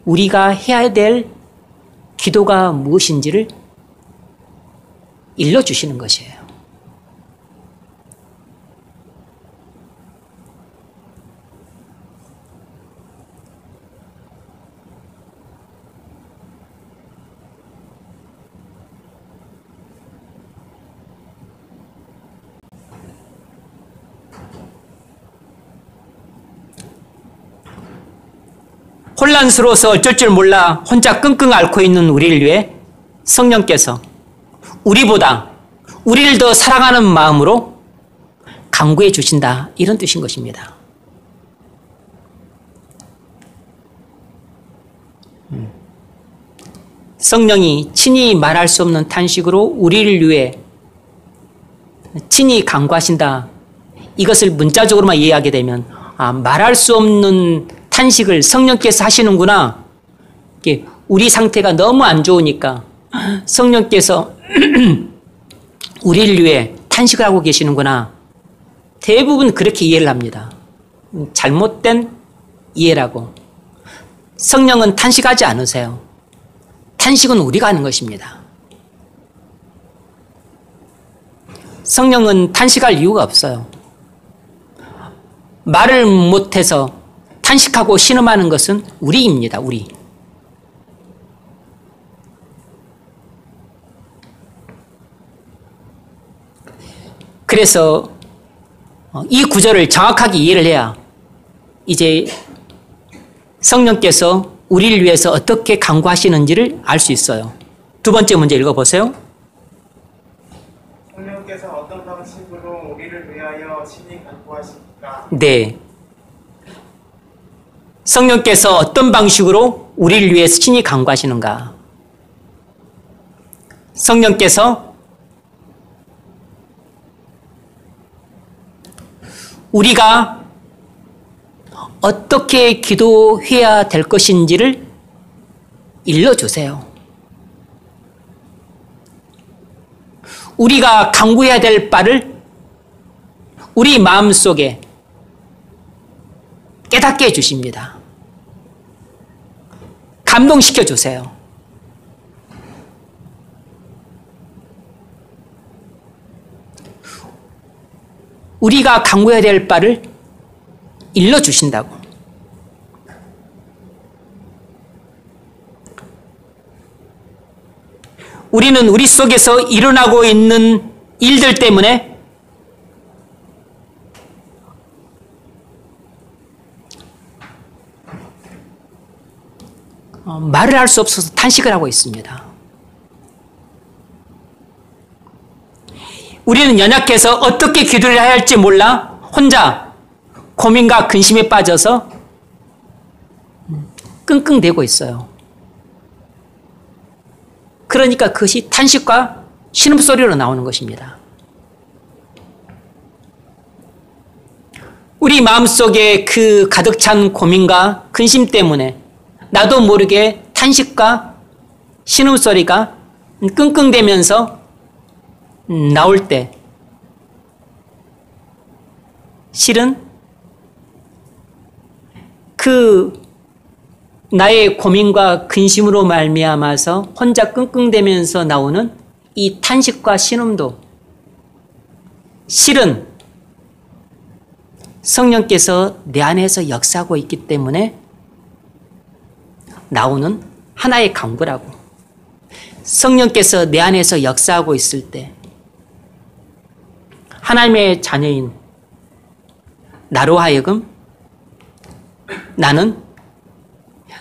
우리가 해야 될 기도가 무엇인지를 일러주시는 것이에요. 혼란스러워서 어쩔 줄 몰라 혼자 끙끙 앓고 있는 우리를 위해 성령께서 우리보다 우리를 더 사랑하는 마음으로 간구해 주신다, 이런 뜻인 것입니다. 성령이 친히 말할 수 없는 탄식으로 우리를 위해 친히 간구하신다, 이것을 문자적으로만 이해하게 되면 말할 수 없는 탄식을 성령께서 하시는구나. 우리 상태가 너무 안 좋으니까 성령께서 우리를 위해 탄식을 하고 계시는구나. 대부분 그렇게 이해를 합니다. 잘못된 이해라고. 성령은 탄식하지 않으세요. 탄식은 우리가 하는 것입니다. 성령은 탄식할 이유가 없어요. 말을 못해서 탄식하고 신음하는 것은 우리입니다. 우리. 그래서 이 구절을 정확하게 이해를 해야 이제 성령께서 우리를 위해서 어떻게 간구하시는지를 알 수 있어요. 두 번째 문제 읽어보세요. 성령께서 어떤 방식으로 우리를 위하여 친히 간구하십니까? 네. 성령께서 어떤 방식으로 우리를 위해서 친히 간구하시는가? 성령께서 우리가 어떻게 기도해야 될 것인지를 일러주세요. 우리가 간구해야 될 바를 우리 마음속에 깨닫게 해주십니다. 감동시켜 주세요. 우리가 간구해야 될 바를 일러주신다고. 우리는 우리 속에서 일어나고 있는 일들 때문에 말을 할 수 없어서 탄식을 하고 있습니다. 우리는 연약해서 어떻게 기도를 해야 할지 몰라 혼자 고민과 근심에 빠져서 끙끙대고 있어요. 그러니까 그것이 탄식과 신음소리로 나오는 것입니다. 우리 마음속에 그 가득 찬 고민과 근심 때문에 나도 모르게 탄식과 신음소리가 끙끙대면서 나올 때 실은 그 나의 고민과 근심으로 말미암아서 혼자 끙끙대면서 나오는 이 탄식과 신음도 실은 성령께서 내 안에서 역사하고 있기 때문에 나오는 하나의 간구라고. 성령께서 내 안에서 역사하고 있을 때 하나님의 자녀인 나로 하여금 나는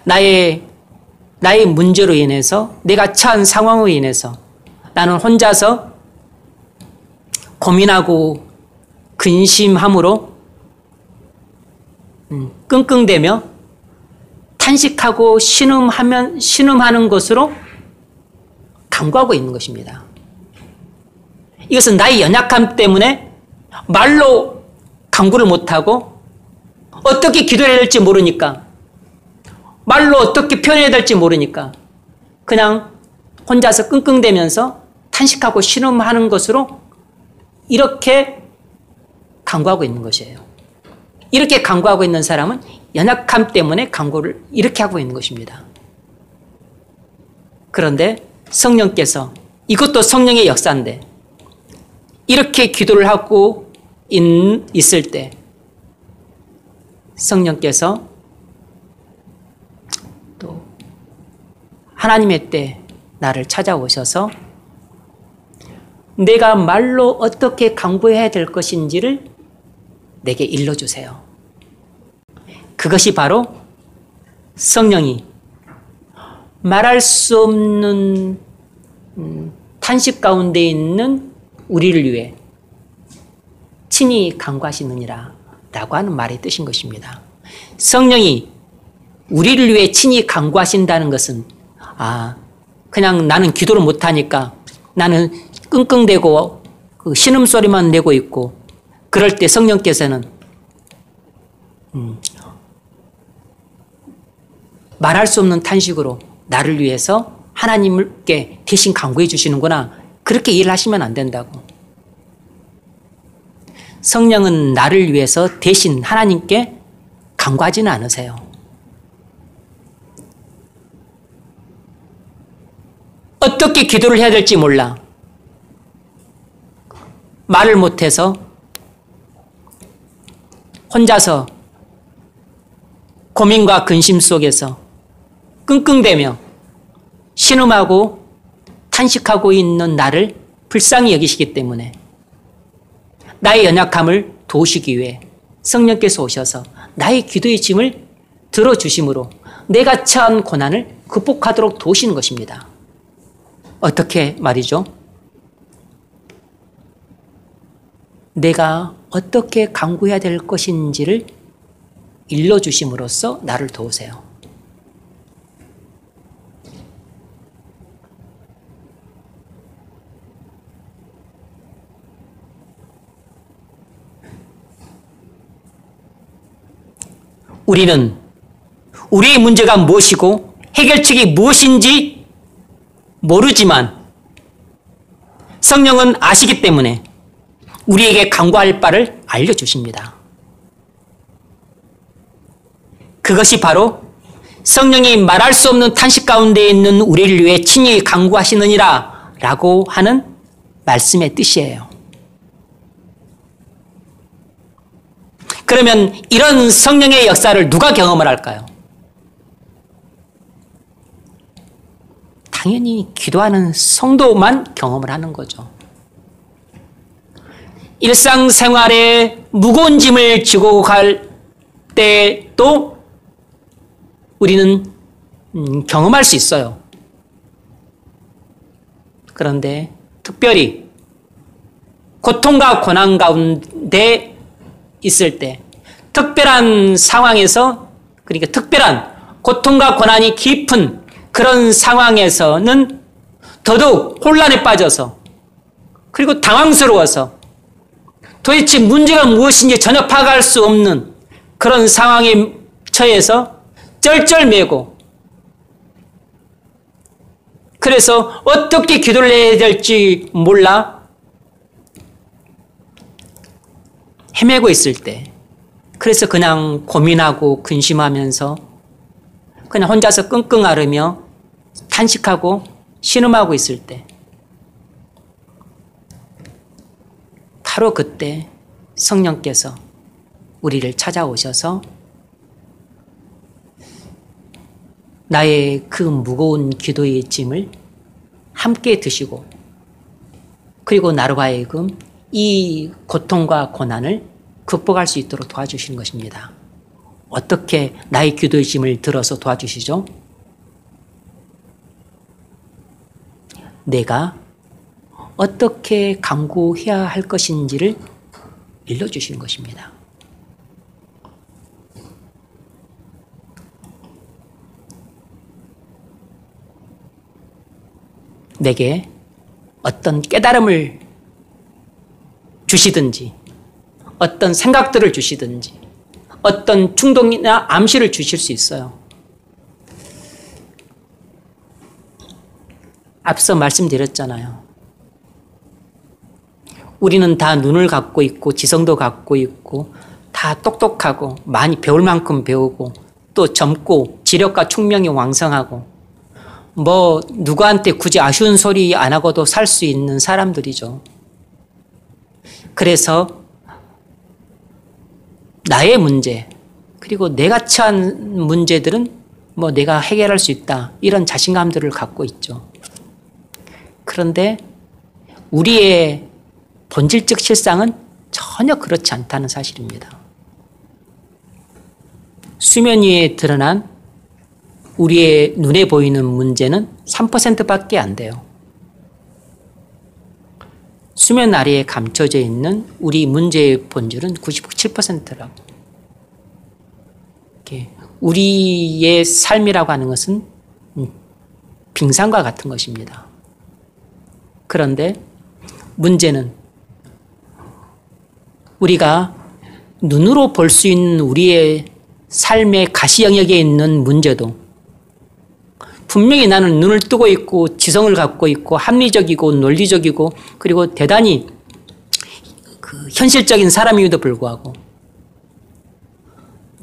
나의 문제로 인해서 내가 처한 상황으로 인해서 나는 혼자서 고민하고 근심함으로 끙끙대며 탄식하고 신음하는 것으로 간구하고 있는 것입니다. 이것은 나의 연약함 때문에 말로 간구를 못하고 어떻게 기도해야 될지 모르니까, 말로 어떻게 표현해야 될지 모르니까 그냥 혼자서 끙끙대면서 탄식하고 신음하는 것으로 이렇게 간구하고 있는 것이에요. 이렇게 간구하고 있는 사람은 연약함 때문에 간구를 이렇게 하고 있는 것입니다. 그런데 성령께서, 이것도 성령의 역사인데, 이렇게 기도를 하고 있을 때 성령께서 또 하나님의 때 나를 찾아오셔서 내가 말로 어떻게 간구해야 될 것인지를 내게 일러주세요. 그것이 바로 성령이 말할 수 없는 탄식 가운데 있는 우리를 위해 친히 간구하시느니라 라고 하는 말의 뜻인 것입니다. 성령이 우리를 위해 친히 간구하신다는 것은, 그냥 나는 기도를 못하니까 나는 끙끙대고 그 신음소리만 내고 있고, 그럴 때 성령께서는 말할 수 없는 탄식으로 나를 위해서 하나님께 대신 간구해 주시는구나, 그렇게 이해를 하시면 안 된다고. 성령은 나를 위해서 대신 하나님께 간구하지는 않으세요. 어떻게 기도를 해야 될지 몰라. 말을 못해서 혼자서 고민과 근심 속에서 끙끙대며 신음하고 탄식하고 있는 나를 불쌍히 여기시기 때문에 나의 연약함을 도우시기 위해 성령께서 오셔서 나의 기도의 짐을 들어주심으로 내가 처한 고난을 극복하도록 도우시는 것입니다. 어떻게 말이죠? 내가 어떻게 간구해야 될 것인지를 일러주심으로써 나를 도우세요. 우리는 우리의 문제가 무엇이고 해결책이 무엇인지 모르지만 성령은 아시기 때문에 우리에게 간구할 바를 알려주십니다. 그것이 바로 성령이 말할 수 없는 탄식 가운데 있는 우리를 위해 친히 간구하시느니라 라고 하는 말씀의 뜻이에요. 그러면 이런 성령의 역사를 누가 경험을 할까요? 당연히 기도하는 성도만 경험을 하는 거죠. 일상생활에 무거운 짐을 지고 갈 때도 우리는 경험할 수 있어요. 그런데 특별히 고통과 고난 가운데 있을 때, 특별한 상황에서, 그러니까 특별한 고통과 고난이 깊은 그런 상황에서는 더더욱 혼란에 빠져서, 그리고 당황스러워서 도대체 문제가 무엇인지 전혀 파악할 수 없는 그런 상황에 처해서 쩔쩔매고, 그래서 어떻게 기도를 해야 될지 몰라 헤매고 있을 때, 그래서 그냥 고민하고 근심하면서 그냥 혼자서 끙끙 앓으며 탄식하고 신음하고 있을 때, 바로 그때 성령께서 우리를 찾아오셔서 나의 그 무거운 기도의 짐을 함께 드시고, 그리고 나로 하여금 이 고통과 고난을 극복할 수 있도록 도와주시는 것입니다. 어떻게 나의 기도의 짐을 들어서 도와주시죠? 내가 어떻게 간구해야 할 것인지를 일러주시는 것입니다. 내게 어떤 깨달음을 주시든지 어떤 생각들을 주시든지 어떤 충동이나 암시를 주실 수 있어요. 앞서 말씀드렸잖아요. 우리는 다 눈을 갖고 있고 지성도 갖고 있고 다 똑똑하고 많이 배울 만큼 배우고 또 젊고 지력과 총명이 왕성하고 뭐 누구한테 굳이 아쉬운 소리 안 하고도 살 수 있는 사람들이죠. 그래서 나의 문제 그리고 내가 처한 문제들은 뭐 내가 해결할 수 있다 이런 자신감들을 갖고 있죠. 그런데 우리의 본질적 실상은 전혀 그렇지 않다는 사실입니다. 수면 위에 드러난 우리의 눈에 보이는 문제는 3%밖에 안 돼요. 수면 아래에 감춰져 있는 우리 문제의 본질은 97%라고. 우리의 삶이라고 하는 것은 빙산과 같은 것입니다. 그런데 문제는 우리가 눈으로 볼 수 있는 우리의 삶의 가시 영역에 있는 문제도 분명히 나는 눈을 뜨고 있고 지성을 갖고 있고 합리적이고 논리적이고 그리고 대단히 현실적인 사람임에도 불구하고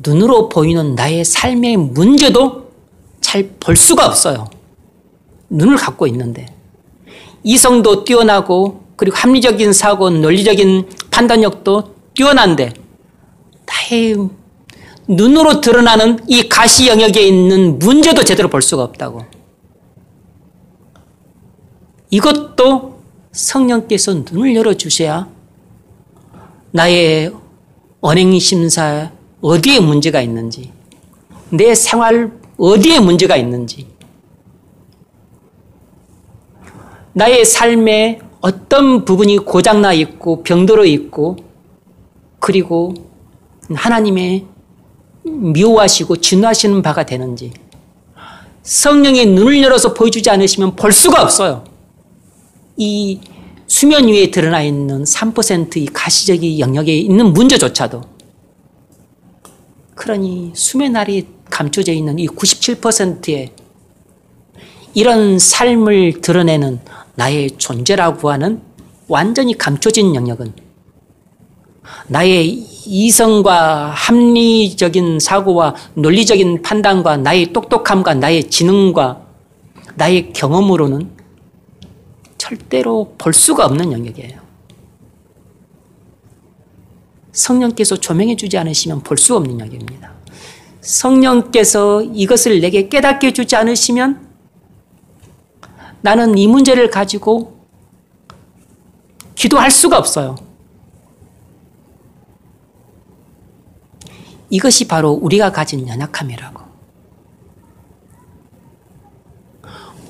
눈으로 보이는 나의 삶의 문제도 잘 볼 수가 없어요. 눈을 갖고 있는데 이성도 뛰어나고 그리고 합리적인 사고, 논리적인 판단력도 뛰어난데 나의 눈으로 드러나는 이 가시 영역에 있는 문제도 제대로 볼 수가 없다고. 이것도 성령께서 눈을 열어주셔야 나의 언행심사 어디에 문제가 있는지, 내 생활 어디에 문제가 있는지, 나의 삶에 어떤 부분이 고장나 있고 병들어 있고 그리고 하나님의 미워하시고 진노하시는 바가 되는지 성령의 눈을 열어서 보여주지 않으시면 볼 수가 없어요. 이 수면 위에 드러나 있는 3%의 가시적인 영역에 있는 문제조차도. 그러니 수면 아래에 감춰져 있는 이 97%의 이런 삶을 드러내는 나의 존재라고 하는 완전히 감춰진 영역은 나의 이성과 합리적인 사고와 논리적인 판단과 나의 똑똑함과 나의 지능과 나의 경험으로는 절대로 볼 수가 없는 영역이에요. 성령께서 조명해 주지 않으시면 볼 수 없는 영역입니다. 성령께서 이것을 내게 깨닫게 해주지 않으시면 나는 이 문제를 가지고 기도할 수가 없어요. 이것이 바로 우리가 가진 연약함이라고.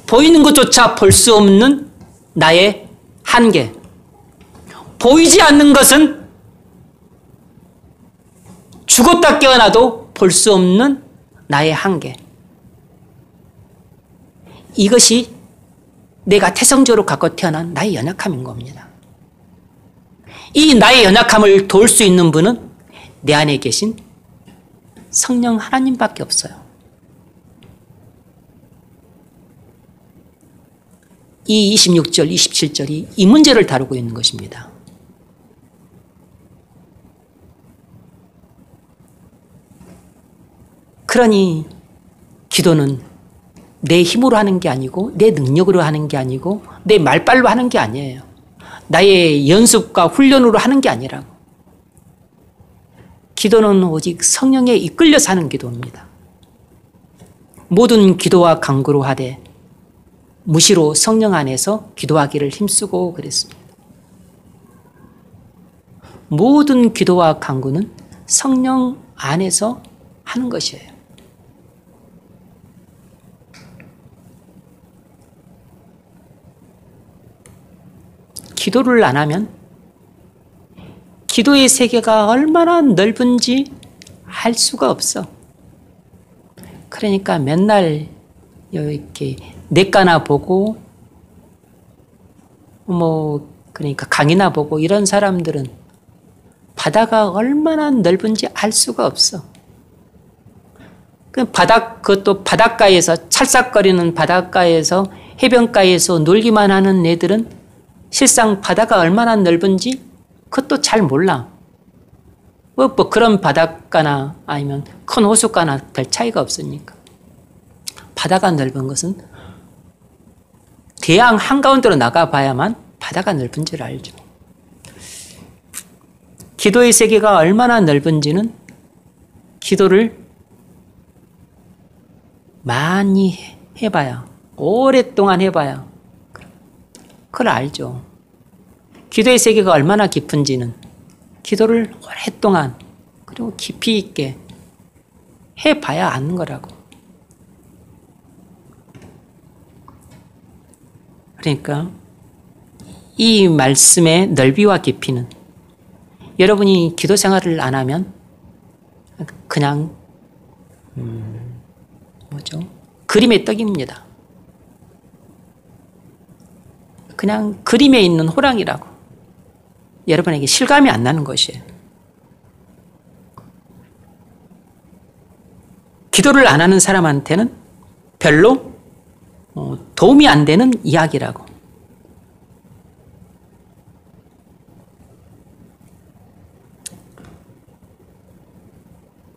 보이는 것조차 볼 수 없는 나의 한계. 보이지 않는 것은 죽었다 깨어나도 볼 수 없는 나의 한계. 이것이 내가 태생적으로 갖고 태어난 나의 연약함인 겁니다. 이 나의 연약함을 도울 수 있는 분은 내 안에 계신 성령 하나님밖에 없어요. 이 26절, 27절이 이 문제를 다루고 있는 것입니다. 그러니 기도는 내 힘으로 하는 게 아니고 내 능력으로 하는 게 아니고 내 말빨로 하는 게 아니에요. 나의 연습과 훈련으로 하는 게 아니라고. 기도는 오직 성령에 이끌려서 하는 기도입니다. 모든 기도와 간구로 하되 무시로 성령 안에서 기도하기를 힘쓰고 그랬습니다. 모든 기도와 간구는 성령 안에서 하는 것이에요. 기도를 안 하면 기도의 세계가 얼마나 넓은지 알 수가 없어. 그러니까 맨날 이렇게 냇가나 보고 그러니까 강의나 보고 이런 사람들은 바다가 얼마나 넓은지 알 수가 없어. 그것도 바닷가에서, 찰싹거리는 바닷가에서, 해변가에서 놀기만 하는 애들은 실상 바다가 얼마나 넓은지 그것도 잘 몰라. 그런 바닷가나 아니면 큰 호숫가나 별 차이가 없으니까. 바다가 넓은 것은 대양 한가운데로 나가봐야만 바다가 넓은 줄 알죠. 기도의 세계가 얼마나 넓은지는 기도를 많이 해봐야, 오랫동안 해봐야 그걸 알죠. 기도의 세계가 얼마나 깊은지는 기도를 오랫동안 그리고 깊이 있게 해봐야 아는 거라고. 그러니까 이 말씀의 넓이와 깊이는 여러분이 기도 생활을 안 하면 그냥 그림의 떡입니다. 그냥 그림에 있는 호랑이라고. 여러분에게 실감이 안 나는 것이에요. 기도를 안 하는 사람한테는 별로 도움이 안 되는 이야기라고.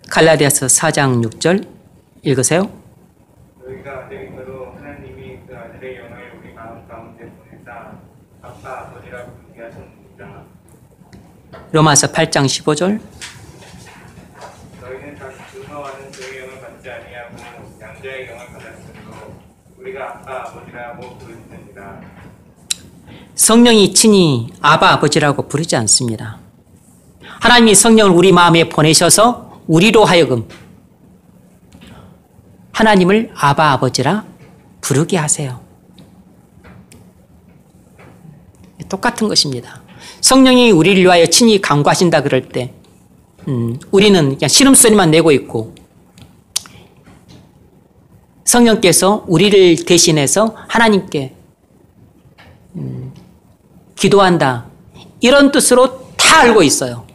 갈라디아서 4장 6절 읽으세요. 너희가 아들임으로 하나님이 그 아들의 영을 우리 마음 가운데 보내사 아빠 아버지라고 부르게 하셨습니다. 로마서 8장 15절. 너희는 다시 분노하는 그의 영을 받지 아니하고 양자의 영을 받았으므로 우리가 아빠 아버지라고 부르짖느니라. 성령이 친히 아바 아버지라고 부르지 않습니다. 하나님이 성령을 우리 마음에 보내셔서 우리로 하여금 하나님을 아바 아버지라 부르게 하세요. 똑같은 것입니다. 성령이 우리를 위하여 친히 간구하신다 그럴 때 우리는 그냥 신음소리만 내고 있고 성령께서 우리를 대신해서 하나님께 기도한다. 이런 뜻으로 다 알고 있어요.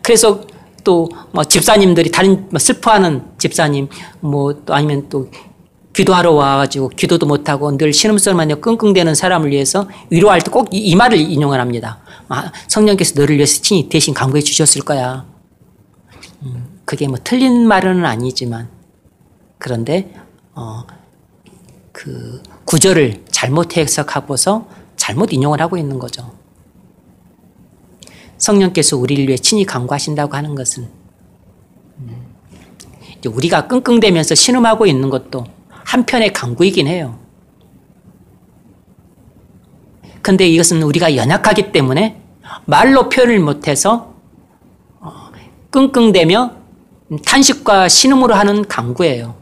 그래서 또 집사님들이 다른 슬퍼하는 집사님 또 아니면 또 기도하러 와가지고 기도도 못하고 늘 신음소리만 내고 끙끙대는 사람을 위해서 위로할 때 꼭 이 말을 인용을 합니다. 성령께서 너를 위해서 친히 대신 간구해 주셨을 거야. 그게 틀린 말은 아니지만 그런데 그 구절을 잘못 해석하고서 잘못 인용을 하고 있는 거죠. 성령께서 우리를 위해 친히 간구하신다고 하는 것은 우리가 끙끙대면서 신음하고 있는 것도 한편의 간구이긴 해요. 그런데 이것은 우리가 연약하기 때문에 말로 표현을 못해서 끙끙대며 탄식과 신음으로 하는 간구예요.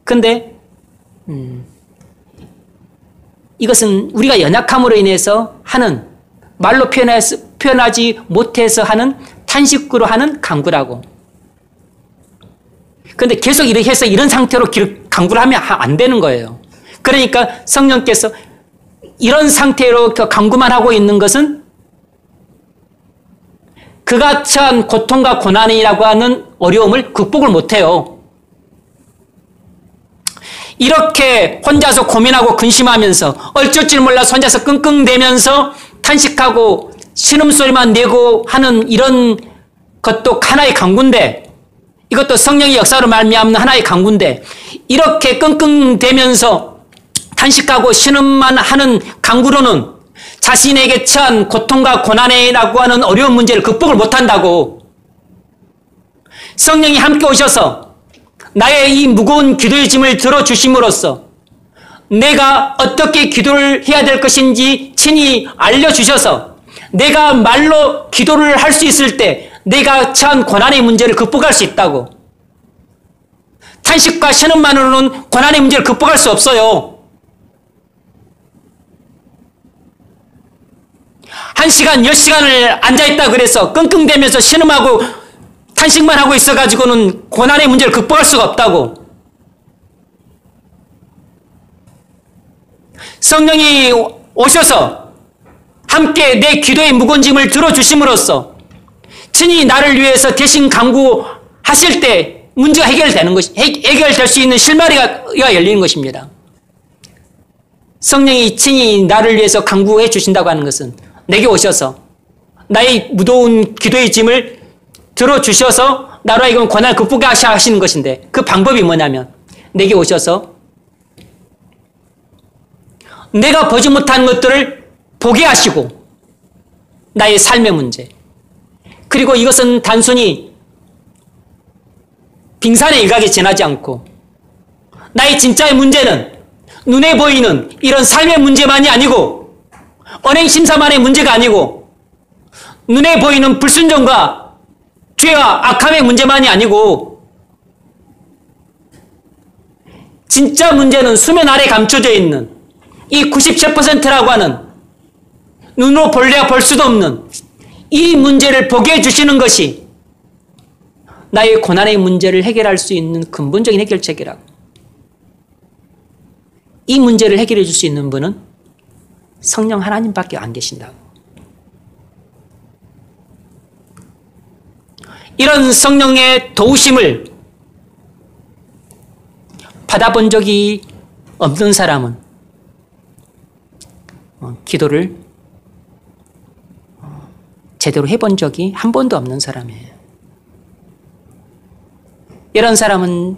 그런데 이것은 우리가 연약함으로 인해서 하는 말로 표현하지 못해서 하는 탄식으로 하는 간구라고. 그런데 계속 이렇게 해서 이런 상태로 간구를 하면 안 되는 거예요. 그러니까 성령께서 이런 상태로 간구만 하고 있는 것은 그가 처한 고통과 고난이라고 하는 어려움을 극복을 못해요. 이렇게 혼자서 고민하고 근심하면서 어쩔 줄 몰라서 혼자서 끙끙대면서 탄식하고 신음소리만 내고 하는 이런 것도 하나의 간구인데 이것도 성령의 역사로 말미암는 하나의 간구인데 이렇게 끙끙대면서 탄식하고 신음만 하는 간구로는 자신에게 처한 고통과 고난이라고 하는 어려운 문제를 극복을 못한다고. 성령이 함께 오셔서 나의 이 무거운 기도의 짐을 들어주심으로써 내가 어떻게 기도를 해야 될 것인지 친히 알려주셔서 내가 말로 기도를 할 수 있을 때 내가 처한 고난의 문제를 극복할 수 있다고. 탄식과 신음만으로는 고난의 문제를 극복할 수 없어요. 1시간, 10시간을 앉아있다 그래서 끙끙대면서 신음하고 탄식만 하고 있어가지고는 고난의 문제를 극복할 수가 없다고. 성령이 오셔서 함께 내 기도의 무거운 짐을 들어주심으로써 친히 나를 위해서 대신 간구하실 때 문제가 해결될 수 있는 실마리가 열리는 것입니다. 성령이 친히 나를 위해서 간구해 주신다고 하는 것은 내게 오셔서 나의 무거운 기도의 짐을 들어주셔서 나로 하여금 고난을 극복하게 하시는 것인데, 그 방법이 뭐냐면 내게 오셔서 내가 보지 못한 것들을 보게 하시고 나의 삶의 문제, 그리고 이것은 단순히 빙산의 일각에 지나지 않고 나의 진짜의 문제는 눈에 보이는 이런 삶의 문제만이 아니고 언행심사만의 문제가 아니고 눈에 보이는 불순종과 죄와 악함의 문제만이 아니고 진짜 문제는 수면 아래 감춰져 있는 이 97%라고 하는 눈으로 볼래야 볼 수도 없는 이 문제를 보게 해주시는 것이 나의 고난의 문제를 해결할 수 있는 근본적인 해결책이라고. 이 문제를 해결해 줄 수 있는 분은 성령 하나님밖에 안 계신다고. 이런 성령의 도우심을 받아본 적이 없는 사람은 기도를 제대로 해본 적이 한 번도 없는 사람이에요. 이런 사람은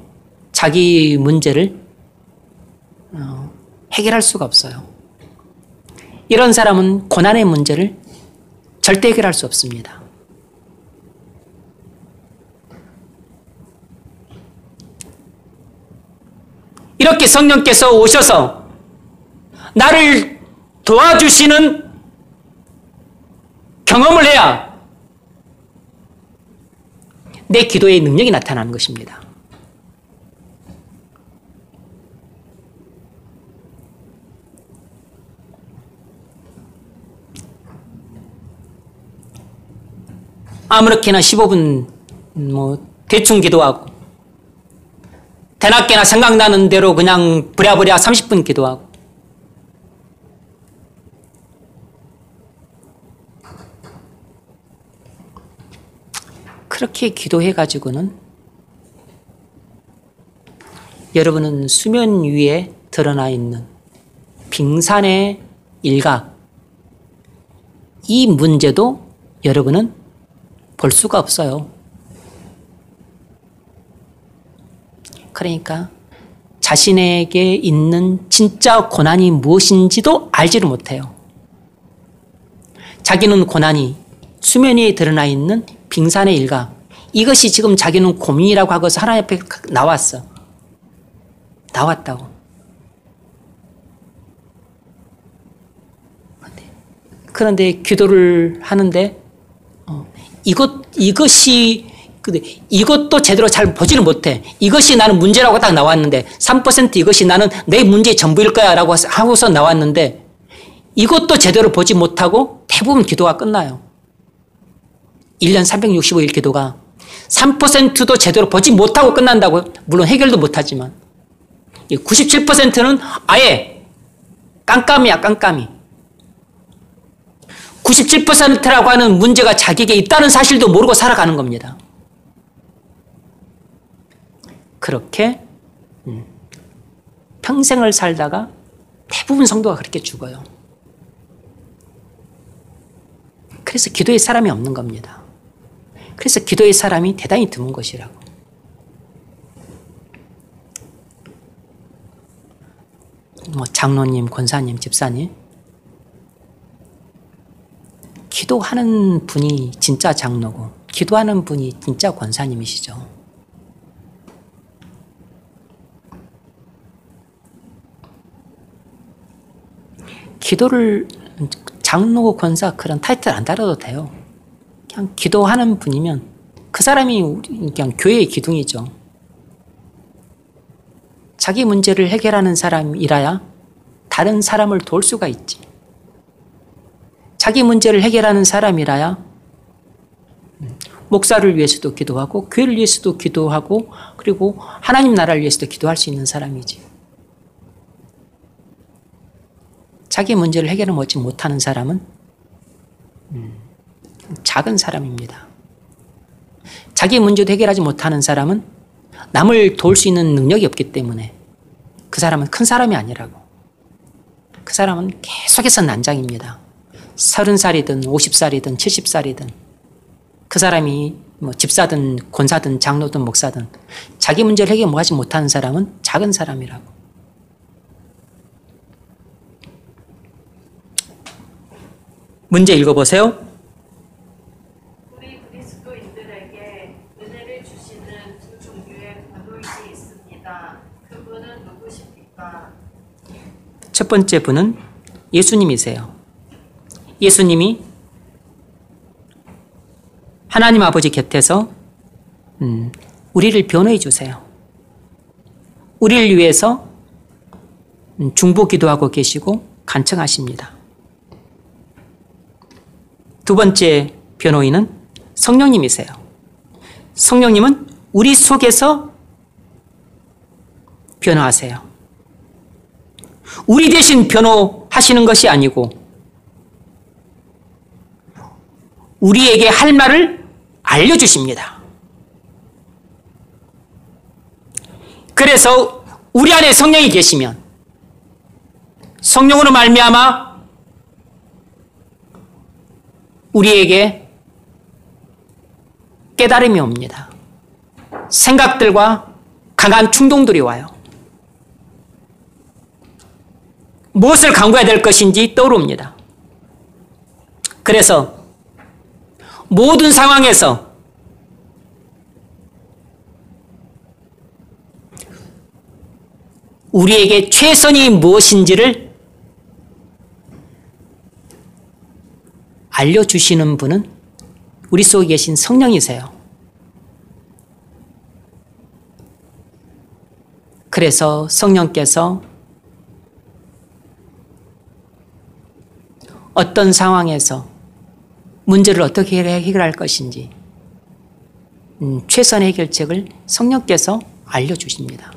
자기 문제를 해결할 수가 없어요. 이런 사람은 고난의 문제를 절대 해결할 수 없습니다. 이렇게 성령께서 오셔서 나를 도와주시는 경험을 해야 내 기도의 능력이 나타나는 것입니다. 아무렇게나 15분 대충 기도하고 대낮게나 생각나는 대로 그냥 부랴부랴 30분 기도하고 그렇게 기도해가지고는 여러분은 수면 위에 드러나 있는 빙산의 일각, 이 문제도 여러분은 볼 수가 없어요. 그러니까 자신에게 있는 진짜 고난이 무엇인지도 알지를 못해요. 자기는 고난이 수면 위에 드러나 있는 빙산의 일각, 이것이 지금 자기는 고민이라고 하고서 하나님 앞에 나왔다고. 그런데 기도를 하는데 이것도 제대로 잘 보지를 못해. 이것이 나는 문제라고 딱 나왔는데 3% 이것이 나는 내 문제의 전부일 거야 라고 하고서 나왔는데 이것도 제대로 보지 못하고 대부분 기도가 끝나요. 1년 365일 기도가 3%도 제대로 보지 못하고 끝난다고요. 물론 해결도 못하지만 97%는 아예 깜깜이야, 깜깜이. 97%라고 하는 문제가 자기에게 있다는 사실도 모르고 살아가는 겁니다. 그렇게 평생을 살다가 대부분 성도가 그렇게 죽어요. 그래서 기도의 사람이 없는 겁니다. 그래서 기도의 사람이 대단히 드문 것이라고. 장로님, 권사님, 집사님, 기도하는 분이 진짜 장로고 기도하는 분이 진짜 권사님이시죠. 기도를 장로, 권사 그런 타이틀 안 달아도 돼요. 그냥 기도하는 분이면 그 사람이 그냥 교회의 기둥이죠. 자기 문제를 해결하는 사람이라야 다른 사람을 도울 수가 있지. 자기 문제를 해결하는 사람이라야 목사를 위해서도 기도하고 교회를 위해서도 기도하고 그리고 하나님 나라를 위해서도 기도할 수 있는 사람이지. 자기 문제를 해결하지 못하는 사람은 작은 사람입니다. 자기 문제도 해결하지 못하는 사람은 남을 도울 수 있는 능력이 없기 때문에 그 사람은 큰 사람이 아니라고. 그 사람은 계속해서 난장입니다. 30살이든 50살이든 70살이든 그 사람이 뭐 집사든 권사든 장로든 목사든 자기 문제를 해결하지 못하는 사람은 작은 사람이라고. 문제 읽어보세요. 우리 그리스도인들에게 은혜를 주시는 두 종류의 변호인이 있습니다. 그분은 누구십니까? 첫 번째 분은 예수님이세요. 예수님이 하나님 아버지 곁에서 우리를 변호해 주세요. 우리를 위해서 중보 기도하고 계시고 간청하십니다. 두 번째 변호인은 성령님이세요. 성령님은 우리 속에서 변호하세요. 우리 대신 변호하시는 것이 아니고 우리에게 할 말을 알려주십니다. 그래서 우리 안에 성령이 계시면 성령으로 말미암아 우리에게 깨달음이 옵니다. 생각들과 강한 충동들이 와요. 무엇을 강구해야 될 것인지 떠오릅니다. 그래서 모든 상황에서 우리에게 최선이 무엇인지를 알려주시는 분은 우리 속에 계신 성령이세요. 그래서 성령께서 어떤 상황에서 문제를 어떻게 해결할 것인지 최선의 해결책을 성령께서 알려주십니다.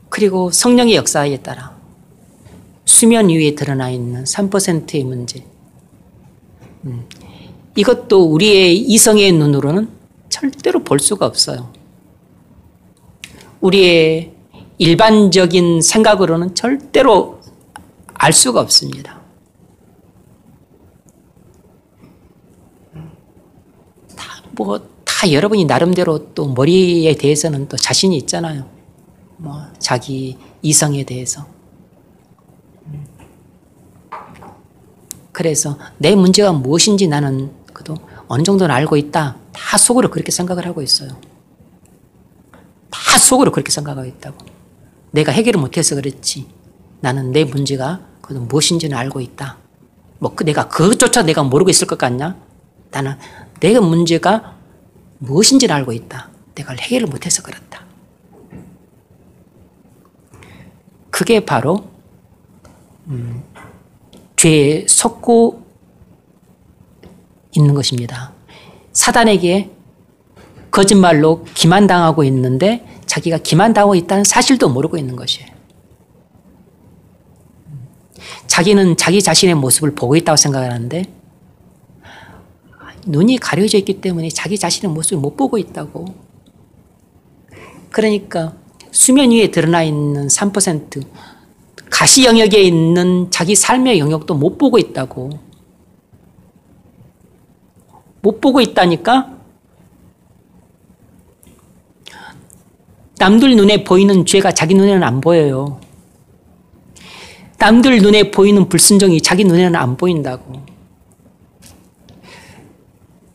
그리고 성령의 역사에 따라 수면 위에 드러나 있는 3%의 문제, 이것도 우리의 이성의 눈으로는 절대로 볼 수가 없어요. 우리의 일반적인 생각으로는 절대로 알 수가 없습니다. 다 여러분이 나름대로 또 머리에 대해서는 또 자신이 있잖아요. 뭐 자기 이성에 대해서. 그래서 내 문제가 무엇인지 나는 그래도 어느 정도는 알고 있다. 다 속으로 그렇게 생각을 하고 있어요. 다 속으로 그렇게 생각하고 있다고. 내가 해결을 못해서 그렇지. 나는 내 문제가 그래도 무엇인지는 알고 있다. 뭐 내가 그것조차 내가 모르고 있을 것 같냐? 나는 내 문제가 무엇인지를 알고 있다. 내가 해결을 못해서 그렇다. 그게 바로 죄에 속고 있는 것입니다. 사단에게 거짓말로 기만당하고 있는데 자기가 기만당하고 있다는 사실도 모르고 있는 것이에요. 자기는 자기 자신의 모습을 보고 있다고 생각하는데 눈이 가려져 있기 때문에 자기 자신의 모습을 못 보고 있다고. 그러니까 수면 위에 드러나 있는 3%, 가시 영역에 있는 자기 삶의 영역도 못 보고 있다고. 못 보고 있다니까? 남들 눈에 보이는 죄가 자기 눈에는 안 보여요. 남들 눈에 보이는 불순종이 자기 눈에는 안 보인다고.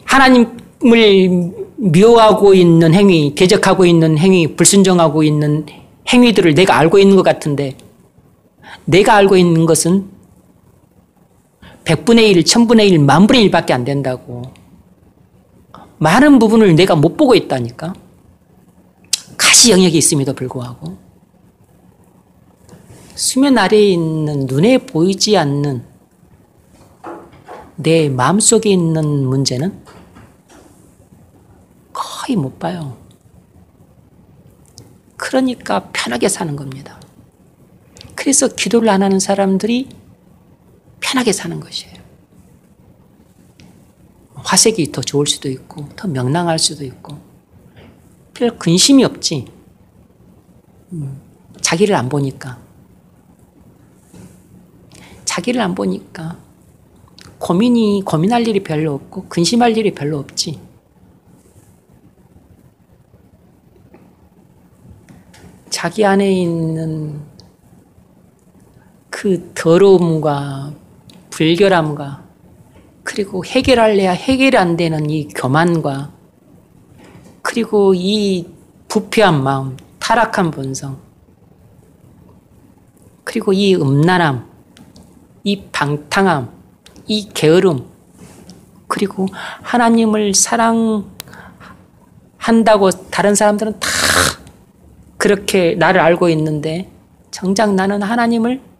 하나님을 미워하고 있는 행위, 대적하고 있는 행위, 불순종하고 있는 행위들을 내가 알고 있는 것 같은데 내가 알고 있는 것은 100분의 1, 1000분의 1, 10,000분의 1밖에 안 된다고. 많은 부분을 내가 못 보고 있다니까. 가시 영역이 있음에도 불구하고 수면 아래에 있는 눈에 보이지 않는 내 마음속에 있는 문제는 거의 못 봐요. 그러니까 편하게 사는 겁니다. 그래서 기도를 안 하는 사람들이 편하게 사는 것이에요. 화색이 더 좋을 수도 있고 더 명랑할 수도 있고 별 근심이 없지. 자기를 안 보니까 고민할 일이 별로 없고 근심할 일이 별로 없지. 자기 안에 있는 그 더러움과 불결함과 그리고 해결할래야 해결이 안 되는 이 교만과 그리고 이 부패한 마음, 타락한 본성, 그리고 이 음란함, 이 방탕함, 이 게으름, 그리고 하나님을 사랑한다고 다른 사람들은 다 그렇게 나를 알고 있는데 정작 나는 하나님을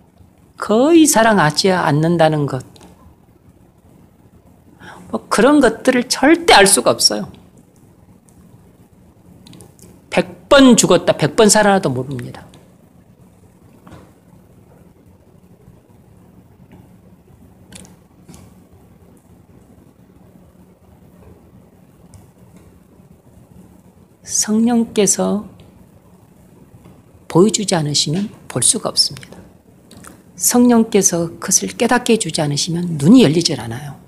거의 사랑하지 않는다는 것. 뭐 그런 것들을 절대 알 수가 없어요. 100번 죽었다, 100번 살아나도 모릅니다. 성령께서 보여주지 않으시면 볼 수가 없습니다. 성령께서 그것을 깨닫게 해주지 않으시면 눈이 열리질 않아요.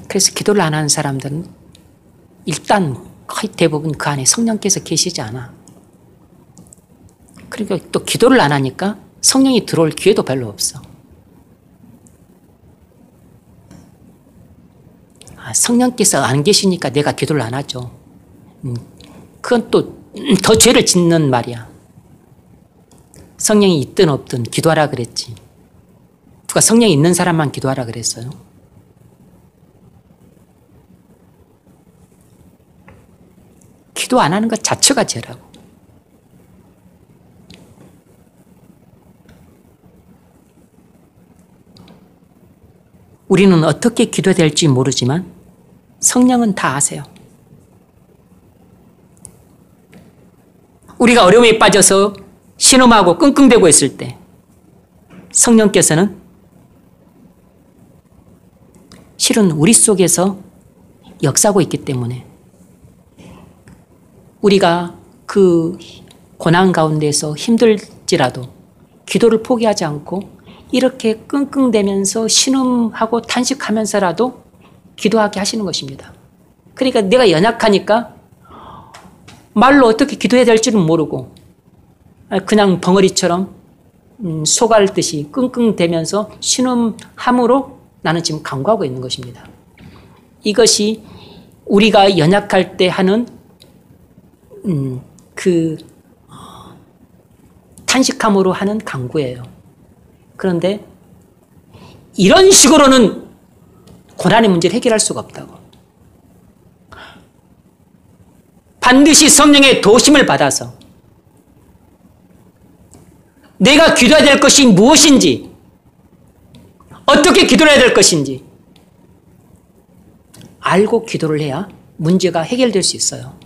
그래서 기도를 안 하는 사람들은 일단 거의 대부분 그 안에 성령께서 계시지 않아. 그리고 또 기도를 안 하니까 성령이 들어올 기회도 별로 없어. 성령께서 안 계시니까 내가 기도를 안 하죠. 그건 또 더 죄를 짓는 말이야. 성령이 있든 없든 기도하라 그랬지. 누가 성령이 있는 사람만 기도하라 그랬어요? 기도 안 하는 것 자체가 죄라고. 우리는 어떻게 기도해야 될지 모르지만 성령은 다 아세요. 우리가 어려움에 빠져서 신음하고 끙끙대고 있을 때 성령께서는 실은 우리 속에서 역사하고 있기 때문에 우리가 그 고난 가운데서 힘들지라도 기도를 포기하지 않고 이렇게 끙끙대면서 신음하고 탄식하면서라도 기도하게 하시는 것입니다. 그러니까 내가 연약하니까 말로 어떻게 기도해야 될지는 모르고 그냥 벙어리처럼 속앓듯이 끙끙대면서 신음함으로 나는 지금 간구하고 있는 것입니다. 이것이 우리가 연약할 때 하는 탄식함으로 하는 간구예요. 그런데 이런 식으로는 고난의 문제를 해결할 수가 없다고. 반드시 성령의 도심을 받아서 내가 기도해야 될 것이 무엇인지, 어떻게 기도해야 될 것인지 알고 기도를 해야 문제가 해결될 수 있어요.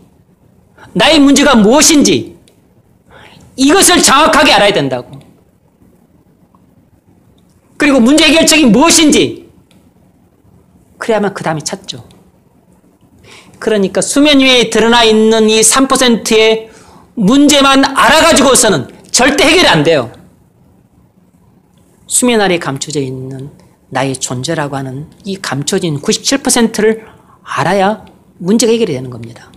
나의 문제가 무엇인지 이것을 정확하게 알아야 된다고. 그리고 문제 해결책이 무엇인지 그래야만 그 다음에 찾죠. 그러니까 수면 위에 드러나 있는 이 3%의 문제만 알아가지고서는 절대 해결이 안 돼요. 수면 아래 감춰져 있는 나의 존재라고 하는 이 감춰진 97%를 알아야 문제가 해결이 되는 겁니다.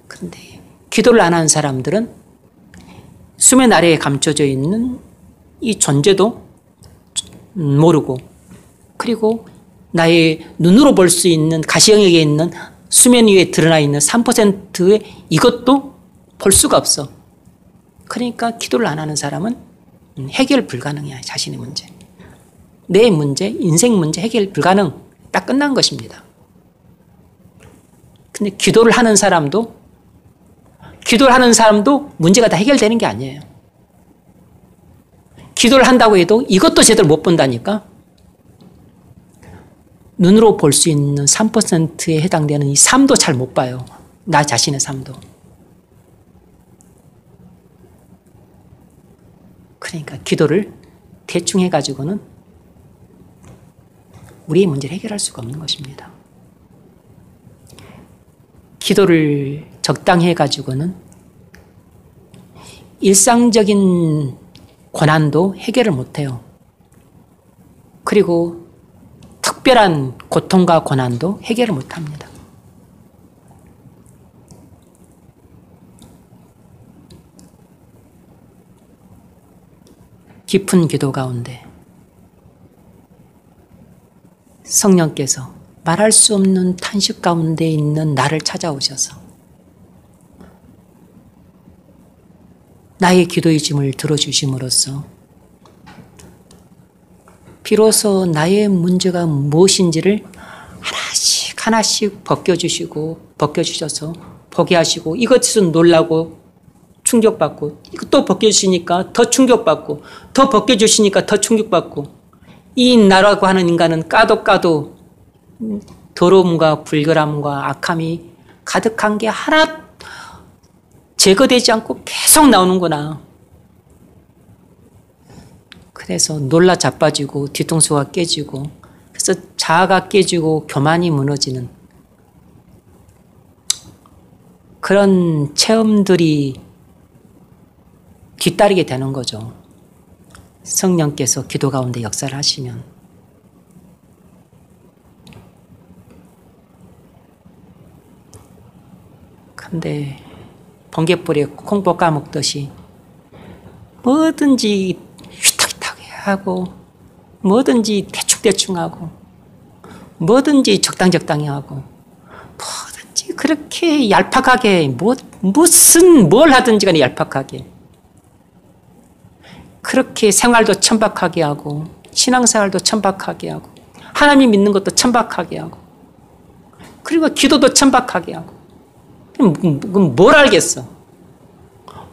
그런데 기도를 안 하는 사람들은 수면 아래에 감춰져 있는 이 존재도 모르고, 그리고 나의 눈으로 볼 수 있는 가시영역에 있는 수면 위에 드러나 있는 3%의 이것도 볼 수가 없어. 그러니까 기도를 안 하는 사람은 해결 불가능이야. 자신의 문제, 내 문제, 인생 문제 해결 불가능. 딱 끝난 것입니다. 근데 기도를 하는 사람도 문제가 다 해결되는 게 아니에요. 기도를 한다고 해도 이것도 제대로 못 본다니까. 눈으로 볼 수 있는 3%에 해당되는 이 삶도 잘 못 봐요. 나 자신의 삶도. 그러니까 기도를 대충 해가지고는 우리의 문제를 해결할 수가 없는 것입니다. 기도를 적당히 해가지고는 일상적인 고난도 해결을 못해요. 그리고 특별한 고통과 고난도 해결을 못합니다. 깊은 기도 가운데 성령께서 말할 수 없는 탄식 가운데 있는 나를 찾아오셔서 나의 기도의 짐을 들어주심으로써 비로소 나의 문제가 무엇인지를 하나씩 하나씩 벗겨주셔서 보게 하시고 이것은 놀라고 충격받고 또 벗겨주시니까 더 충격받고 더 벗겨주시니까 더 충격받고 이 나라고 하는 인간은 까도 더러움과 불결함과 악함이 가득한 게 하나 제거되지 않고 계속 나오는구나. 그래서 놀라 자빠지고 뒤통수가 깨지고 그래서 자아가 깨지고 교만이 무너지는 그런 체험들이 뒤따르게 되는 거죠. 성령께서 기도 가운데 역사를 하시면. 근데 번갯불에 콩보 까먹듯이 뭐든지 휘탁휘탁 하고 뭐든지 대충대충 하고 뭐든지 적당적당히 하고 뭐든지 그렇게 얄팍하게 뭘 하든지 간에 얄팍하게 그렇게 생활도 천박하게 하고 신앙생활도 천박하게 하고 하나님 믿는 것도 천박하게 하고 그리고 기도도 천박하게 하고 그럼 뭘 알겠어?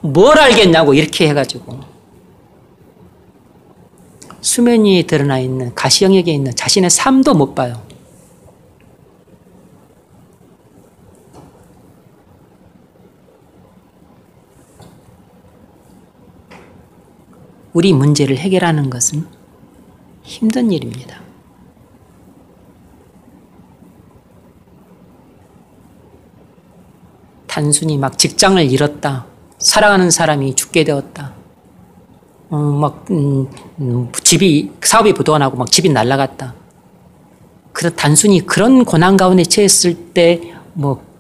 뭘 알겠냐고 이렇게 해가지고 수면 위에 드러나 있는 가시 영역에 있는 자신의 삶도 못 봐요. 우리 문제를 해결하는 것은 힘든 일입니다. 단순히 막 직장을 잃었다. 사랑하는 사람이 죽게 되었다. 사업이 부도나고 막 집이 날아갔다. 단순히 그런 고난 가운데 처했을 때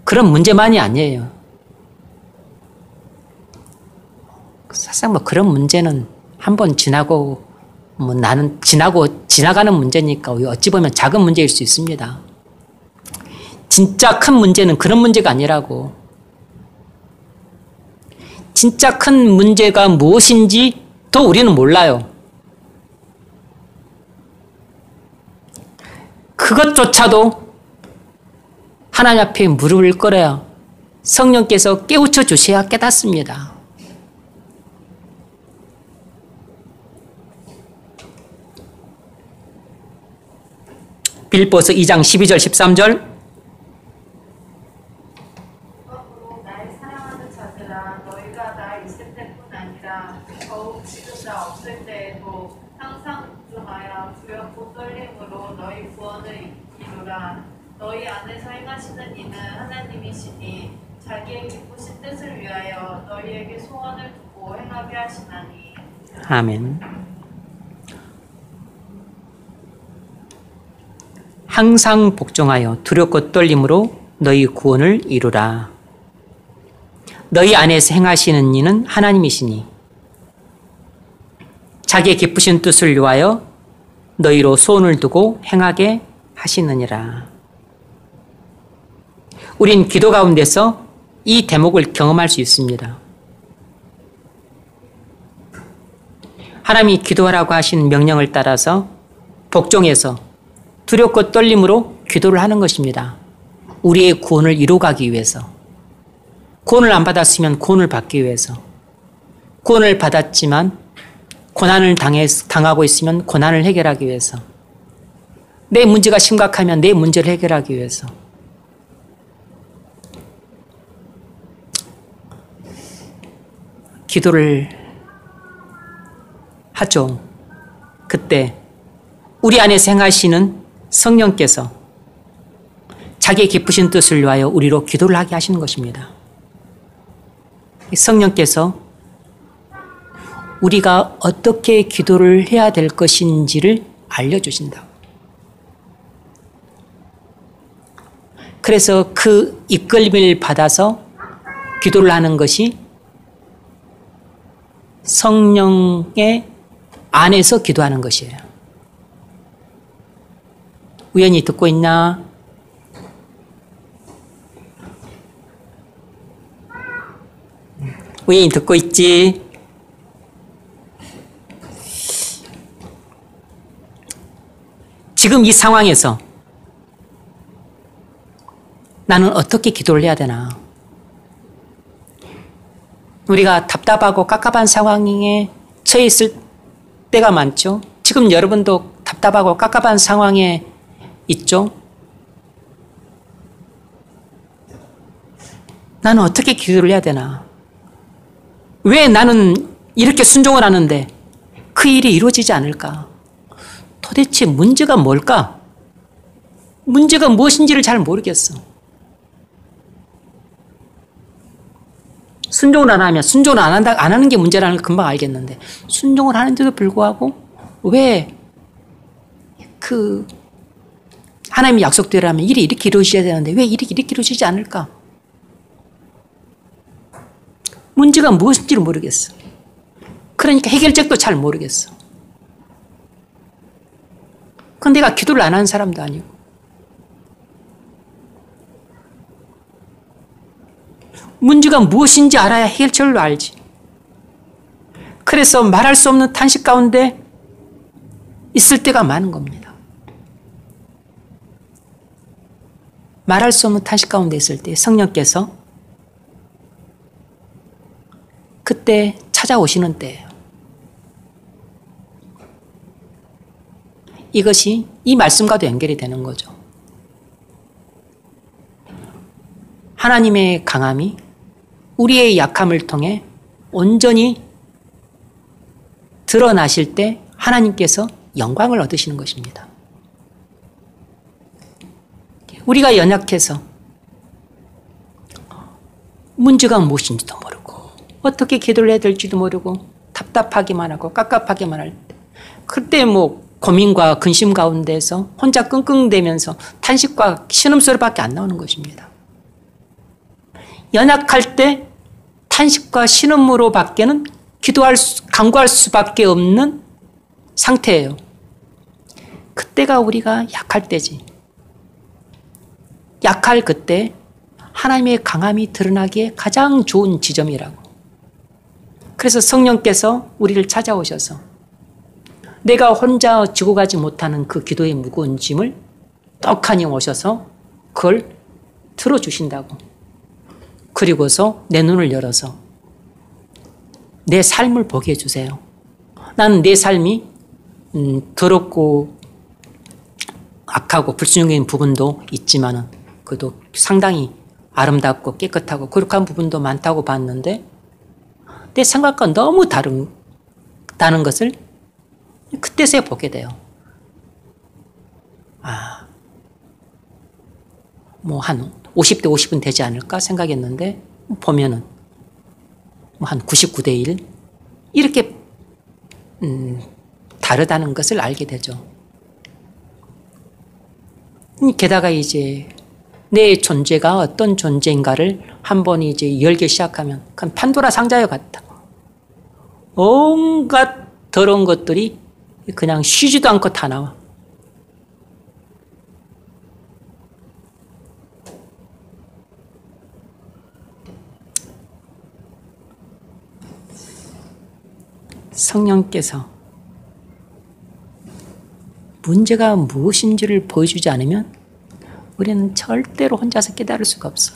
그런 문제만이 아니에요. 사실상 그런 문제는 한번 지나고 나는 지나가는 문제니까 어찌 보면 작은 문제일 수 있습니다. 진짜 큰 문제는 그런 문제가 아니라고. 진짜 큰 문제가 무엇인지 더 우리는 몰라요. 그것조차도 하나님 앞에 무릎을 꿇어야 성령께서 깨우쳐 주셔야 깨닫습니다. 빌립보서 2장 12절 13절 나의 사랑하는 자들아 너희가 나 있을 때뿐 아니라 더욱 지금 나 없을 때에도 항상 집중하여 두렵고 떨림으로 너희 구원을 이루라. 너희 안에서 행하시는 이는 하나님이시니 자기의 기쁘신 뜻을 위하여 너희에게 소원을 두고 행하게 하시나니. 아멘. 항상 복종하여 두렵고 떨림으로 너희 구원을 이루라. 너희 안에서 행하시는 이는 하나님이시니 자기의 기쁘신 뜻을 위하여 너희로 소원을 두고 행하게 하시느니라. 우린 기도 가운데서 이 대목을 경험할 수 있습니다. 하나님이 기도하라고 하신 명령을 따라서 복종해서 두렵고 떨림으로 기도를 하는 것입니다. 우리의 구원을 이루어가기 위해서. 구원을 안 받았으면 구원을 받기 위해서. 구원을 받았지만 고난을 당하고 있으면 고난을 해결하기 위해서. 내 문제가 심각하면 내 문제를 해결하기 위해서. 기도를 하죠. 그때 우리 안에서 행하시는 성령께서 자기의 기쁘신 뜻을 위하여 우리로 기도를 하게 하시는 것입니다. 성령께서 우리가 어떻게 기도를 해야 될 것인지를 알려주신다. 그래서 그 이끌림을 받아서 기도를 하는 것이 성령의 안에서 기도하는 것이에요. 우연히 듣고 있나? 우연히 듣고 있지? 지금 이 상황에서 나는 어떻게 기도를 해야 되나? 우리가 답답하고 깝깝한 상황에 처해 있을 때가 많죠. 지금 여러분도 답답하고 깝깝한 상황에 있죠. 나는 어떻게 기도를 해야 되나? 왜 나는 이렇게 순종을 하는데 그 일이 이루어지지 않을까? 도대체 문제가 뭘까? 문제가 무엇인지를 잘 모르겠어. 순종을 안 하면 순종을 안 하는 게 문제라는 걸 금방 알겠는데 순종을 하는데도 불구하고 왜 그 하나님의 약속대로라면 일이 이렇게 이루어져야 되는데 왜 이렇게 이루어지지 않을까? 문제가 무엇인지를 모르겠어. 그러니까 해결책도 잘 모르겠어. 그건 내가 기도를 안 하는 사람도 아니고 문제가 무엇인지 알아야 해결책을 알지. 그래서 말할 수 없는 탄식 가운데 있을 때가 많은 겁니다. 말할 수 없는 탄식 가운데 있을 때 성령께서 그때 찾아오시는 때예요. 이것이 이 말씀과도 연결이 되는 거죠. 하나님의 강함이 우리의 약함을 통해 온전히 드러나실 때 하나님께서 영광을 얻으시는 것입니다. 우리가 연약해서 문제가 무엇인지도 모르고 어떻게 기도를 해야 될지도 모르고 답답하기만 하고 깝깝하기만 할 때 그때 뭐 고민과 근심 가운데서 혼자 끙끙대면서 탄식과 신음소리밖에 안 나오는 것입니다. 연약할 때 탄식과 신음으로 밖에는 간구할 수밖에 없는 상태예요. 그때가 우리가 약할 때지. 약할 그때 하나님의 강함이 드러나기에 가장 좋은 지점이라고. 그래서 성령께서 우리를 찾아오셔서 내가 혼자 지고 가지 못하는 그 기도의 무거운 짐을 떡하니 오셔서 그걸 들어주신다고. 그리고서 내 눈을 열어서 내 삶을 보게 해주세요. 나는 내 삶이 더럽고 악하고 불순종적인 부분도 있지만은 그래도 상당히 아름답고 깨끗하고 거룩한 부분도 많다고 봤는데 내 생각과 너무 다른 것을 그때서야 보게 돼요. 뭐 한 50대 50은 되지 않을까 생각했는데 보면은 한 99대 1 이렇게 다르다는 것을 알게 되죠. 게다가 이제 내 존재가 어떤 존재인가를 한번 이제 열기 시작하면 그건 판도라 상자와 같다. 온갖 더러운 것들이 그냥 쉬지도 않고 다 나와. 성령께서 문제가 무엇인지를 보여주지 않으면 우리는 절대로 혼자서 깨달을 수가 없어.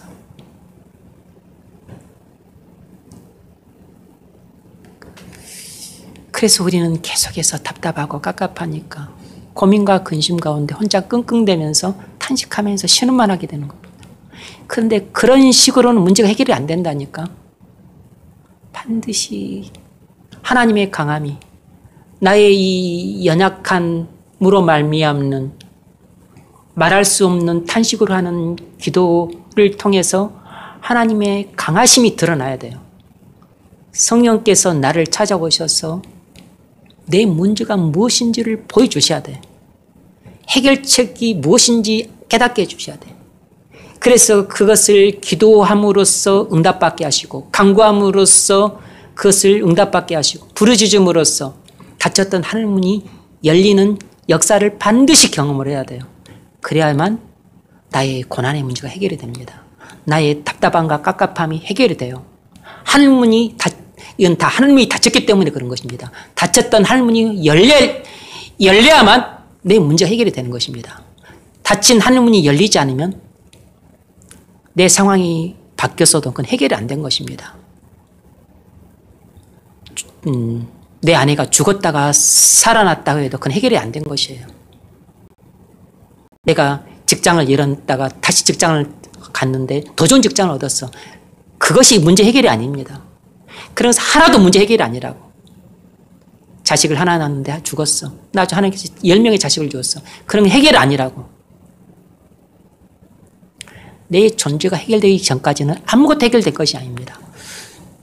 그래서 우리는 계속해서 답답하고 깝깝하니까 고민과 근심 가운데 혼자 끙끙대면서 탄식하면서 신음만 하게 되는 겁니다. 그런데 그런 식으로는 문제가 해결이 안 된다니까. 반드시 하나님의 강함이 나의 이 연약함으로 말미암는 말할 수 없는 탄식으로 하는 기도를 통해서 하나님의 강하심이 드러나야 돼요. 성령께서 나를 찾아오셔서 내 문제가 무엇인지를 보여주셔야 돼. 해결책이 무엇인지 깨닫게 해주셔야 돼. 그래서 그것을 기도함으로써 응답받게 하시고, 간구함으로써 그것을 응답받게 하시고, 부르짖음으로써 닫혔던 하늘문이 열리는 역사를 반드시 경험을 해야 돼요. 그래야만 나의 고난의 문제가 해결이 됩니다. 나의 답답함과 깝깝함이 해결이 돼요. 이건 다 하늘문이 닫혔기 때문에 그런 것입니다. 닫혔던 하늘문이 열려야만 내 문제가 해결이 되는 것입니다. 닫힌 하늘문이 열리지 않으면 내 상황이 바뀌었어도 그건 해결이 안 된 것입니다. 내 아내가 죽었다가 살아났다고 해도 그건 해결이 안 된 것이에요. 내가 직장을 잃었다가 다시 직장을 갔는데 더 좋은 직장을 얻었어. 그것이 문제 해결이 아닙니다. 그래서 하나도 문제 해결이 아니라고. 자식을 하나 낳았는데 죽었어. 나중에 하나님께서 10명의 자식을 주었어. 그런 게 해결이 아니라고. 내 존재가 해결되기 전까지는 아무것도 해결될 것이 아닙니다.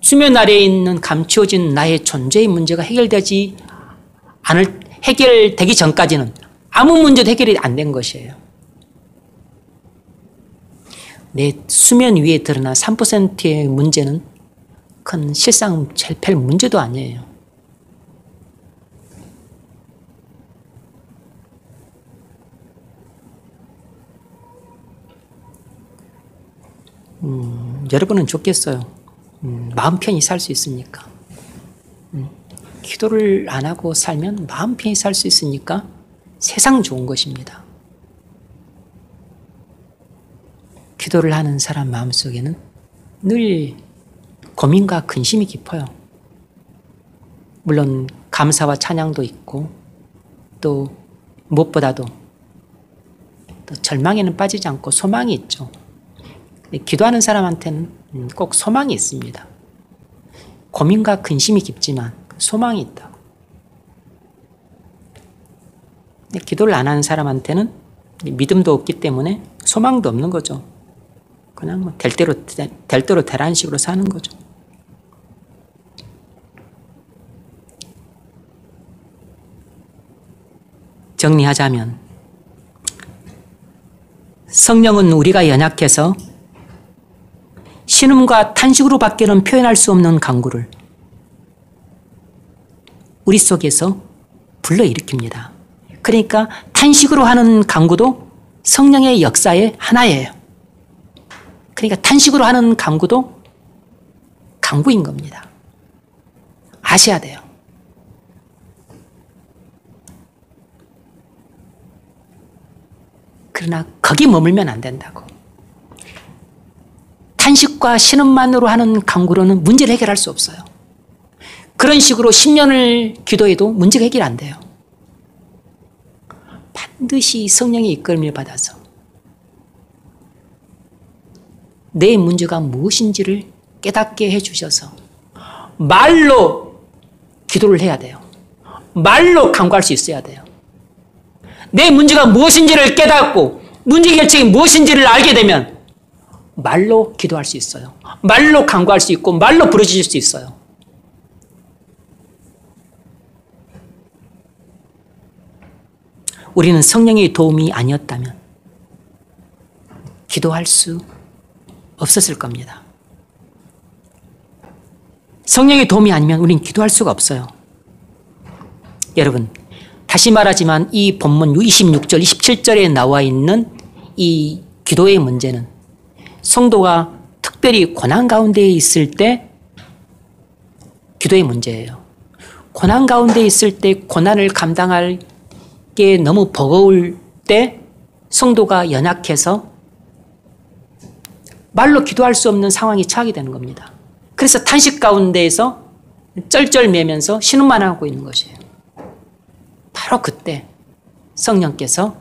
수면 아래에 있는 감추어진 나의 존재의 문제가 해결되기 전까지는 아무 문제도 해결이 안 된 것이에요. 내 수면 위에 드러난 3%의 문제는 큰 실상 별 문제도 아니에요. 여러분은 좋겠어요. 마음 편히 살 수 있으니까. 기도를 안 하고 살면 마음 편히 살 수 있으니까 세상 좋은 것입니다. 기도를 하는 사람 마음속에는 늘 고민과 근심이 깊어요. 물론 감사와 찬양도 있고 또 무엇보다도 또 절망에는 빠지지 않고 소망이 있죠. 기도하는 사람한테는 꼭 소망이 있습니다. 고민과 근심이 깊지만 소망이 있다. 기도를 안 하는 사람한테는 믿음도 없기 때문에 소망도 없는 거죠. 그냥 뭐 될 대로 되라는 식으로 사는 거죠. 정리하자면 성령은 우리가 연약해서 신음과 탄식으로밖에는 표현할 수 없는 간구를 우리 속에서 불러일으킵니다. 그러니까 탄식으로 하는 간구도 성령의 역사의 하나예요. 그러니까 탄식으로 하는 간구도 간구인 겁니다. 아셔야 돼요. 그러나 거기 머물면 안 된다고. 탄식과 신음만으로 하는 간구로는 문제를 해결할 수 없어요. 그런 식으로 10년을 기도해도 문제가 해결 안 돼요. 반드시 성령의 이끌림을 받아서 내 문제가 무엇인지를 깨닫게 해주셔서 말로 기도를 해야 돼요. 말로 간구할 수 있어야 돼요. 내 문제가 무엇인지를 깨닫고 문제 해결책이 무엇인지를 알게 되면 말로 기도할 수 있어요. 말로 간구할 수 있고 말로 부르짖을 수 있어요. 우리는 성령의 도움이 아니었다면 기도할 수 없었을 겁니다. 성령의 도움이 아니면 우리는 기도할 수가 없어요. 여러분, 다시 말하지만 이 본문 26절, 27절에 나와 있는 이 기도의 문제는 성도가 특별히 고난 가운데 있을 때 기도의 문제예요. 고난 가운데 있을 때 고난을 감당할 게 너무 버거울 때 성도가 연약해서 말로 기도할 수 없는 상황이 처하게 되는 겁니다. 그래서 탄식 가운데에서 쩔쩔매면서 신음만 하고 있는 것이에요. 바로 그때 성령께서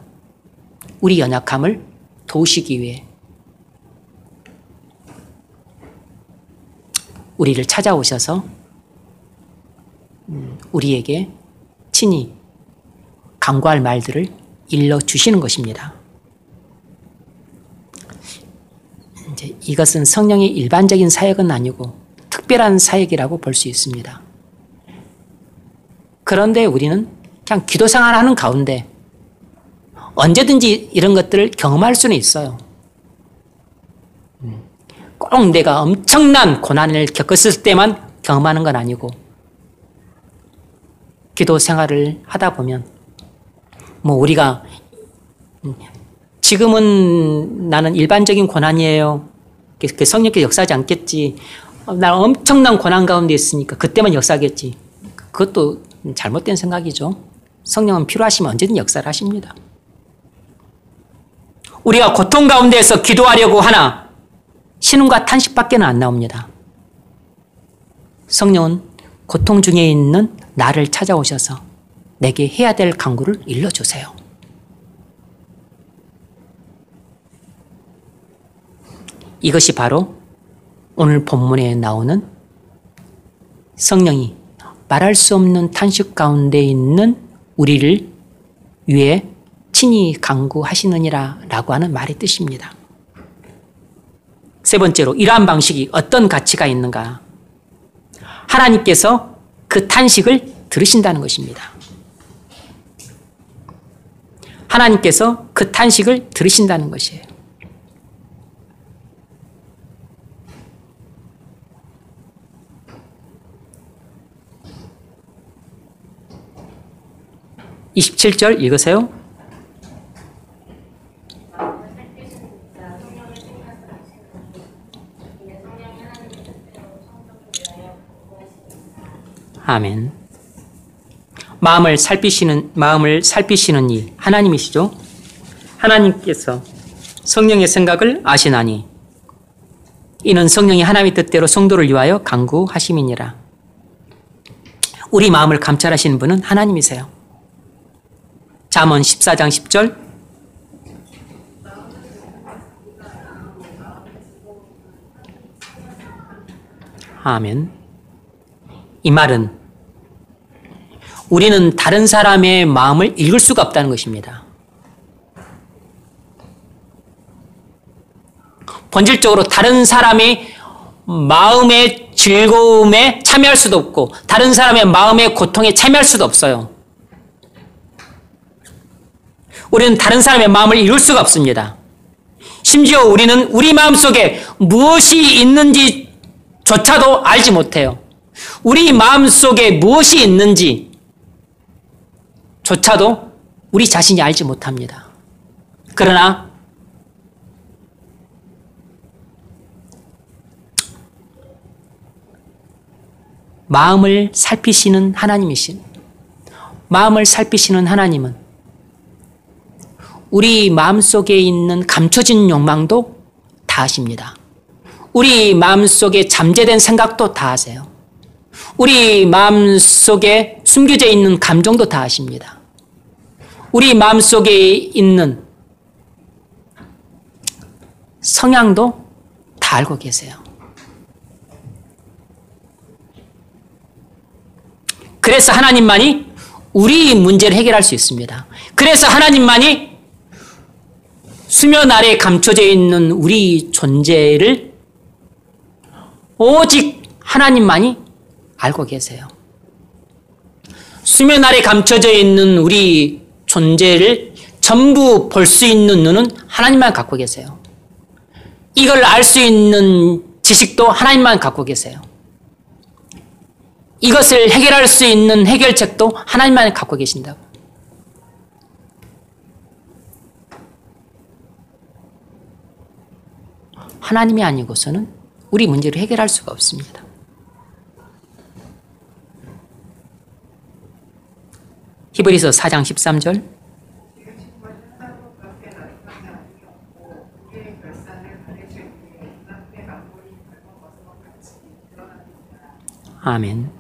우리 연약함을 도우시기 위해 우리를 찾아오셔서 우리에게 친히 강구할 말들을 일러주시는 것입니다. 이제 이것은 성령의 일반적인 사역은 아니고 특별한 사역이라고 볼 수 있습니다. 그런데 우리는 그냥 기도 생활하는 가운데 언제든지 이런 것들을 경험할 수는 있어요. 꼭 내가 엄청난 고난을 겪었을 때만 경험하는 건 아니고 기도 생활을 하다 보면 뭐 우리가 지금은 나는 일반적인 고난이에요. 그 성령께서 역사하지 않겠지. 나 엄청난 고난 가운데 있으니까 그때만 역사하겠지. 그것도 잘못된 생각이죠. 성령은 필요하시면 언제든 역사를 하십니다. 우리가 고통 가운데에서 기도하려고 하나 신음과 탄식밖에는 안 나옵니다. 성령은 고통 중에 있는 나를 찾아오셔서 내게 해야 될 간구를 일러주세요. 이것이 바로 오늘 본문에 나오는 성령이 말할 수 없는 탄식 가운데 있는 우리를 위해 친히 간구하시느니라 라고 하는 말의 뜻입니다. 세 번째로 이러한 방식이 어떤 가치가 있는가? 하나님께서 그 탄식을 들으신다는 것입니다. 하나님께서 그 탄식을 들으신다는 것이에요. (27절) 읽으세요. 아멘. 마음을 살피시는 이 하나님이시죠. 하나님께서 성령의 생각을 아시나니 이는 성령이 하나님의 뜻대로 성도를 위하여 간구하심이니라. 우리 마음을 감찰하시는 분은 하나님이세요. 잠언 14장 10절. 아멘. 이 말은 우리는 다른 사람의 마음을 읽을 수가 없다는 것입니다. 본질적으로 다른 사람의 마음의 즐거움에 참여할 수도 없고 다른 사람의 마음의 고통에 참여할 수도 없어요. 우리는 다른 사람의 마음을 읽을 수가 없습니다. 심지어 우리는 우리 마음속에 무엇이 있는지조차도 알지 못해요. 우리 마음속에 무엇이 있는지 조차도 우리 자신이 알지 못합니다. 그러나 마음을 살피시는 하나님은 우리 마음속에 있는 감춰진 욕망도 다 아십니다. 우리 마음속에 잠재된 생각도 다 아세요. 우리 마음속에 숨겨져 있는 감정도 다 아십니다. 우리 마음속에 있는 성향도 다 알고 계세요. 그래서 하나님만이 우리 문제를 해결할 수 있습니다. 그래서 하나님만이 수면 아래에 감춰져 있는 우리 존재를 오직 하나님만이 알고 계세요. 수면 아래 감춰져 있는 우리 존재를 전부 볼 수 있는 눈은 하나님만 갖고 계세요. 이걸 알 수 있는 지식도 하나님만 갖고 계세요. 이것을 해결할 수 있는 해결책도 하나님만 갖고 계신다고. 하나님이 아니고서는 우리 문제를 해결할 수가 없습니다. 히브리서 4장 13절. 아멘.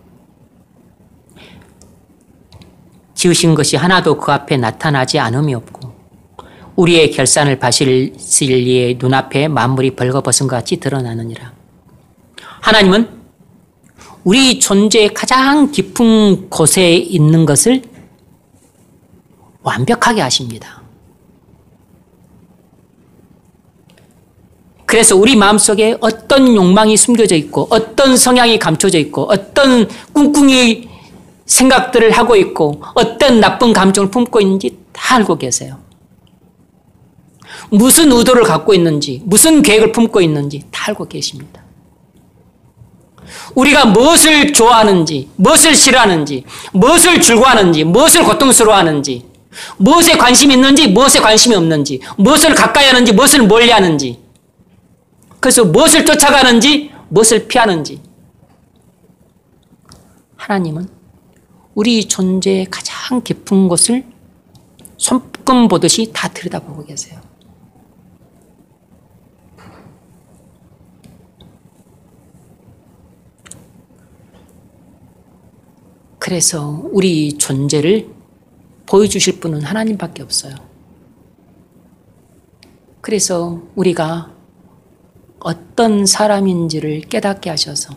지으신 것이 하나도 그 앞에 나타나지 않음이 없고 우리의 결산을 바실리의 눈앞에 만물이 벌거벗은 것 같이 드러나느니라. 하나님은 우리 존재의 가장 깊은 곳에 있는 것을 완벽하게 아십니다. 그래서 우리 마음속에 어떤 욕망이 숨겨져 있고 어떤 성향이 감춰져 있고 어떤 꿍꿍이 생각들을 하고 있고 어떤 나쁜 감정을 품고 있는지 다 알고 계세요. 무슨 의도를 갖고 있는지 무슨 계획을 품고 있는지 다 알고 계십니다. 우리가 무엇을 좋아하는지 무엇을 싫어하는지 무엇을 즐거워하는지 무엇을 고통스러워하는지 무엇에 관심이 있는지 무엇에 관심이 없는지 무엇을 가까이 하는지 무엇을 멀리하는지 그래서 무엇을 쫓아가는지 무엇을 피하는지 하나님은 우리 존재의 가장 깊은 곳을 손금 보듯이 다 들여다보고 계세요. 그래서 우리 존재를 보여주실 분은 하나님밖에 없어요. 그래서 우리가 어떤 사람인지를 깨닫게 하셔서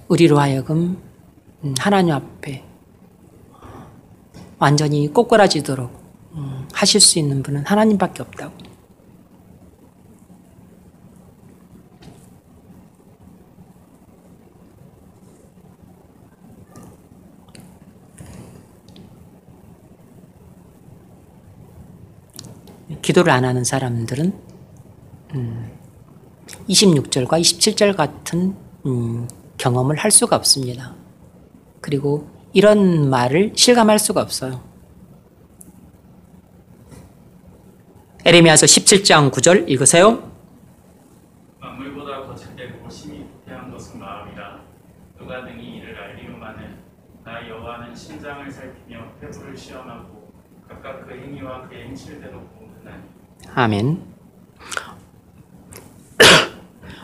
우리로 하여금 하나님 앞에 완전히 꼬꾸라지도록 하실 수 있는 분은 하나님밖에 없다고. 기도를 안 하는 사람들은 26절과 27절 같은 경험을 할 수가 없습니다. 그리고 이런 말을 실감할 수가 없어요. 에레미야서 17장 9절 읽으세요. 만물보다 거칠되고 심히 부패한 것은 마음이라 누가 능히 이를 알리오마는 나 여호와는 심장을 살피며 폐부를 시험하고 각각 그 행위와 그의 행실대로 공분하니. 아멘.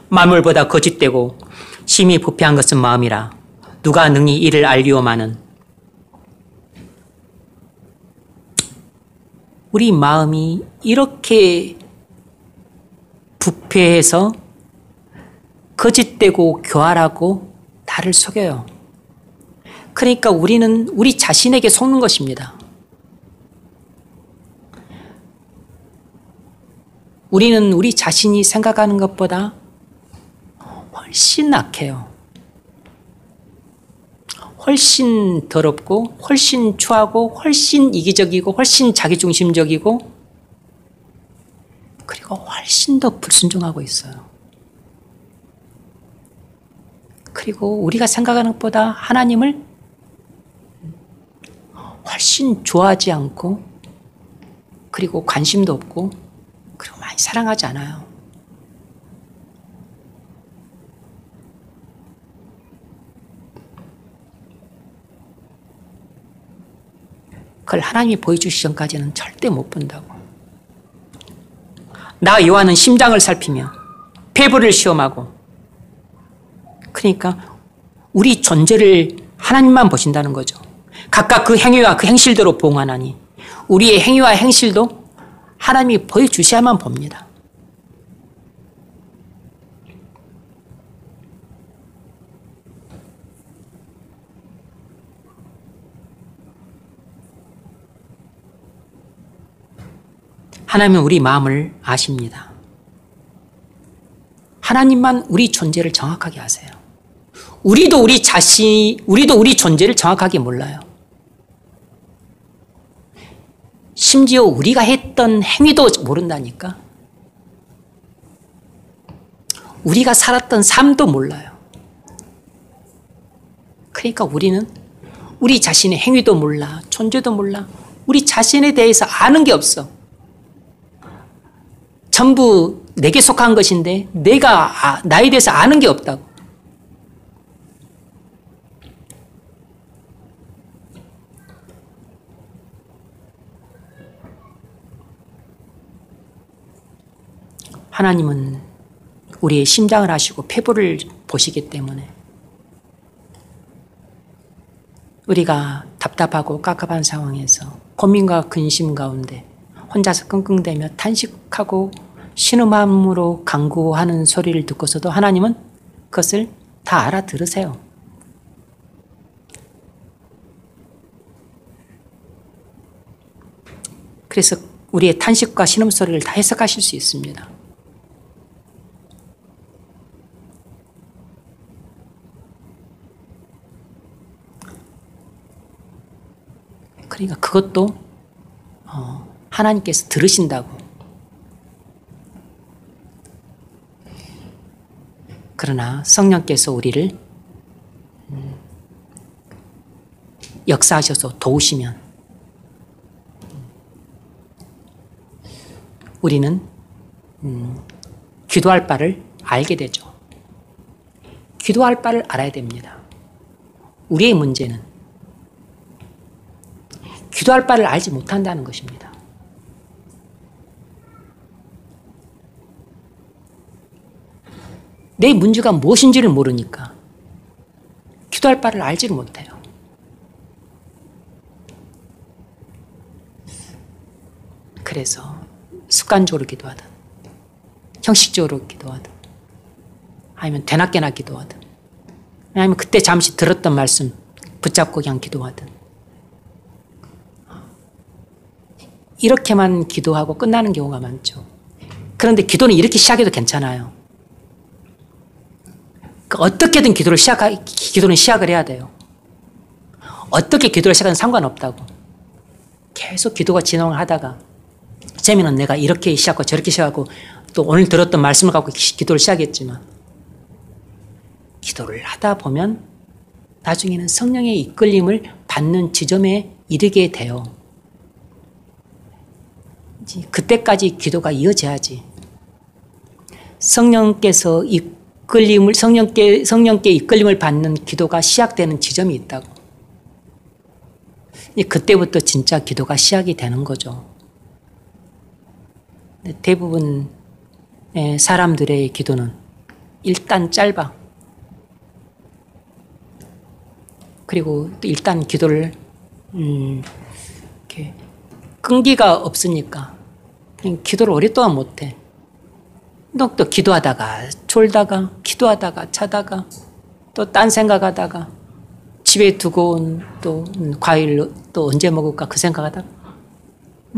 만물보다 거짓되고 심히 부패한 것은 마음이라 누가 능히 이를 알리오마는. 우리 마음이 이렇게 부패해서 거짓되고 교활하고 나를 속여요. 그러니까 우리는 우리 자신에게 속는 것입니다. 우리는 우리 자신이 생각하는 것보다 훨씬 악해요. 훨씬 더럽고 훨씬 추하고 훨씬 이기적이고 훨씬 자기중심적이고 그리고 훨씬 더 불순종하고 있어요. 그리고 우리가 생각하는 것보다 하나님을 훨씬 좋아하지 않고 그리고 관심도 없고 그리고 많이 사랑하지 않아요. 그걸 하나님이 보여주시기 전까지는 절대 못 본다고. 나 여호와는 심장을 살피며 폐부를 시험하고. 그러니까 우리 존재를 하나님만 보신다는 거죠. 각각 그 행위와 그 행실대로 보응하나니 우리의 행위와 행실도 하나님이 보여주셔야만 봅니다. 하나님은 우리 마음을 아십니다. 하나님만 우리 존재를 정확하게 아세요. 우리도 우리 존재를 정확하게 몰라요. 심지어 우리가 했던 행위도 모른다니까. 우리가 살았던 삶도 몰라요. 그러니까 우리는 우리 자신의 행위도 몰라, 존재도 몰라. 우리 자신에 대해서 아는 게 없어. 전부 내게 속한 것인데 내가 나에 대해서 아는 게 없다고. 하나님은 우리의 심장을 아시고 폐부를 보시기 때문에 우리가 답답하고 깝깝한 상황에서 고민과 근심 가운데 혼자서 끙끙대며 탄식하고 신음함으로 간구하는 소리를 듣고서도 하나님은 그것을 다 알아들으세요. 그래서 우리의 탄식과 신음소리를 다 해석하실 수 있습니다. 그러니까 그것도 하나님께서 들으신다고. 그러나 성령께서 우리를 역사하셔서 도우시면 우리는 기도할 바를 알게 되죠. 기도할 바를 알아야 됩니다. 우리의 문제는 기도할 바를 알지 못한다는 것입니다. 내 문제가 무엇인지를 모르니까 기도할 바를 알지를 못해요. 그래서 습관적으로 기도하든 형식적으로 기도하든 아니면 되나깨나 기도하든 아니면 그때 잠시 들었던 말씀 붙잡고 그냥 기도하든 이렇게만 기도하고 끝나는 경우가 많죠. 그런데 기도는 이렇게 시작해도 괜찮아요. 어떻게든 기도는 시작을 해야 돼요. 어떻게 기도를 시작하든 상관없다고. 계속 기도가 진행을 하다가 처음에는 내가 이렇게 시작하고 저렇게 시작하고 또 오늘 들었던 말씀을 갖고 기도를 시작했지만 기도를 하다 보면 나중에는 성령의 이끌림을 받는 지점에 이르게 돼요. 그때까지 기도가 이어져야지. 성령께 이끌림을 받는 기도가 시작되는 지점이 있다고. 그때부터 진짜 기도가 시작이 되는 거죠. 대부분 사람들의 기도는 일단 짧아. 그리고 또 일단 기도를 이렇게 끈기가 없으니까 그냥 기도를 오랫동안 못해. 또 기도하다가 졸다가 기도하다가 자다가 또 딴 생각하다가 집에 두고 온 또 과일 또 언제 먹을까 그 생각하다가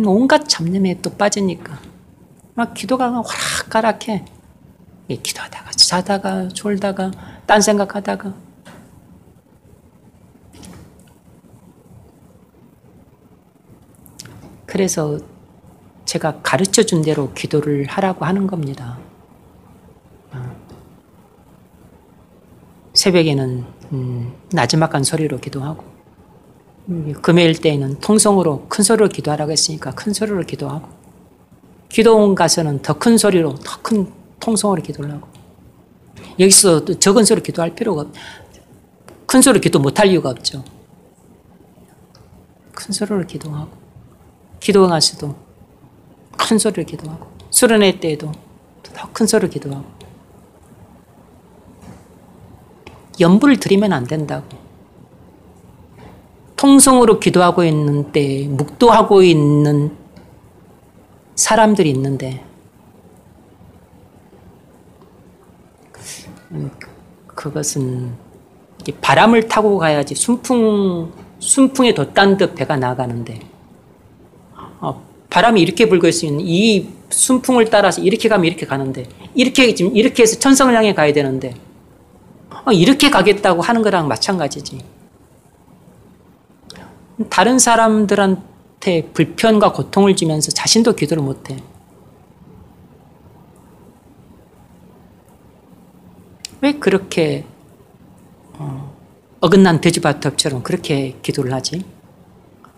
온갖 잡념에 또 빠지니까 막 기도가 화락가락해. 기도하다가 자다가 졸다가 딴 생각하다가 그래서 제가 가르쳐준 대로 기도를 하라고 하는 겁니다. 새벽에는 나지막한 소리로 기도하고 금요일 때에는 통성으로 큰 소리로 기도하라고 했으니까 큰 소리로 기도하고 기도원 가서는 더 큰 소리로 더 큰 통성으로 기도를 하고 여기서 또 적은 소리로 기도할 필요가 큰 소리로 기도 못할 이유가 없죠. 큰 소리로 기도하고 기도원 가서도 큰 소리로 기도하고 수련회 때에도 더 큰 소리로 기도하고 연부를 들이면 안 된다고. 통성으로 기도하고 있는 때 묵도하고 있는 사람들이 있는데 그것은 바람을 타고 가야지 순풍에 돛단 듯 배가 나가는데 바람이 이렇게 불고 있으면 이 순풍을 따라서 이렇게 가면 이렇게 가는데 이렇게 해서 천성을 향해 가야 되는데 이렇게 가겠다고 하는 거랑 마찬가지지. 다른 사람들한테 불편과 고통을 주면서 자신도 기도를 못해. 왜 그렇게 어긋난 돼지바톱처럼 그렇게 기도를 하지?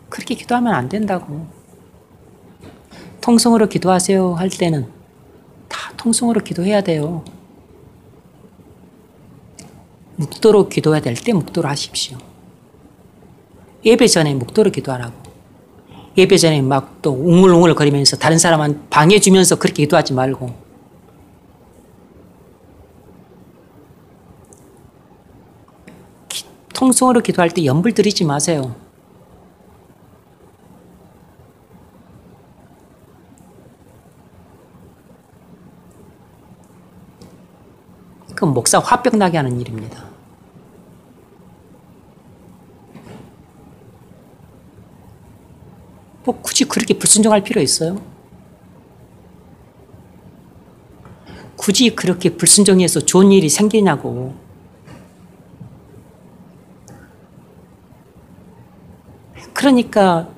그렇게 기도하면 안 된다고. 통성으로 기도하세요 할 때는 다 통성으로 기도해야 돼요. 묵도로 기도해야 될 때 묵도로 하십시오. 예배 전에 묵도로 기도하라고. 예배 전에 막 또 웅얼웅얼 거리면서 다른 사람한테 방해 주면서 그렇게 기도하지 말고 통성으로 기도할 때 연불 들이지 마세요. 그 목사 화병 나게 하는 일입니다. 뭐 굳이 그렇게 불순종할 필요 있어요? 굳이 그렇게 불순종해서 좋은 일이 생기냐고. 그러니까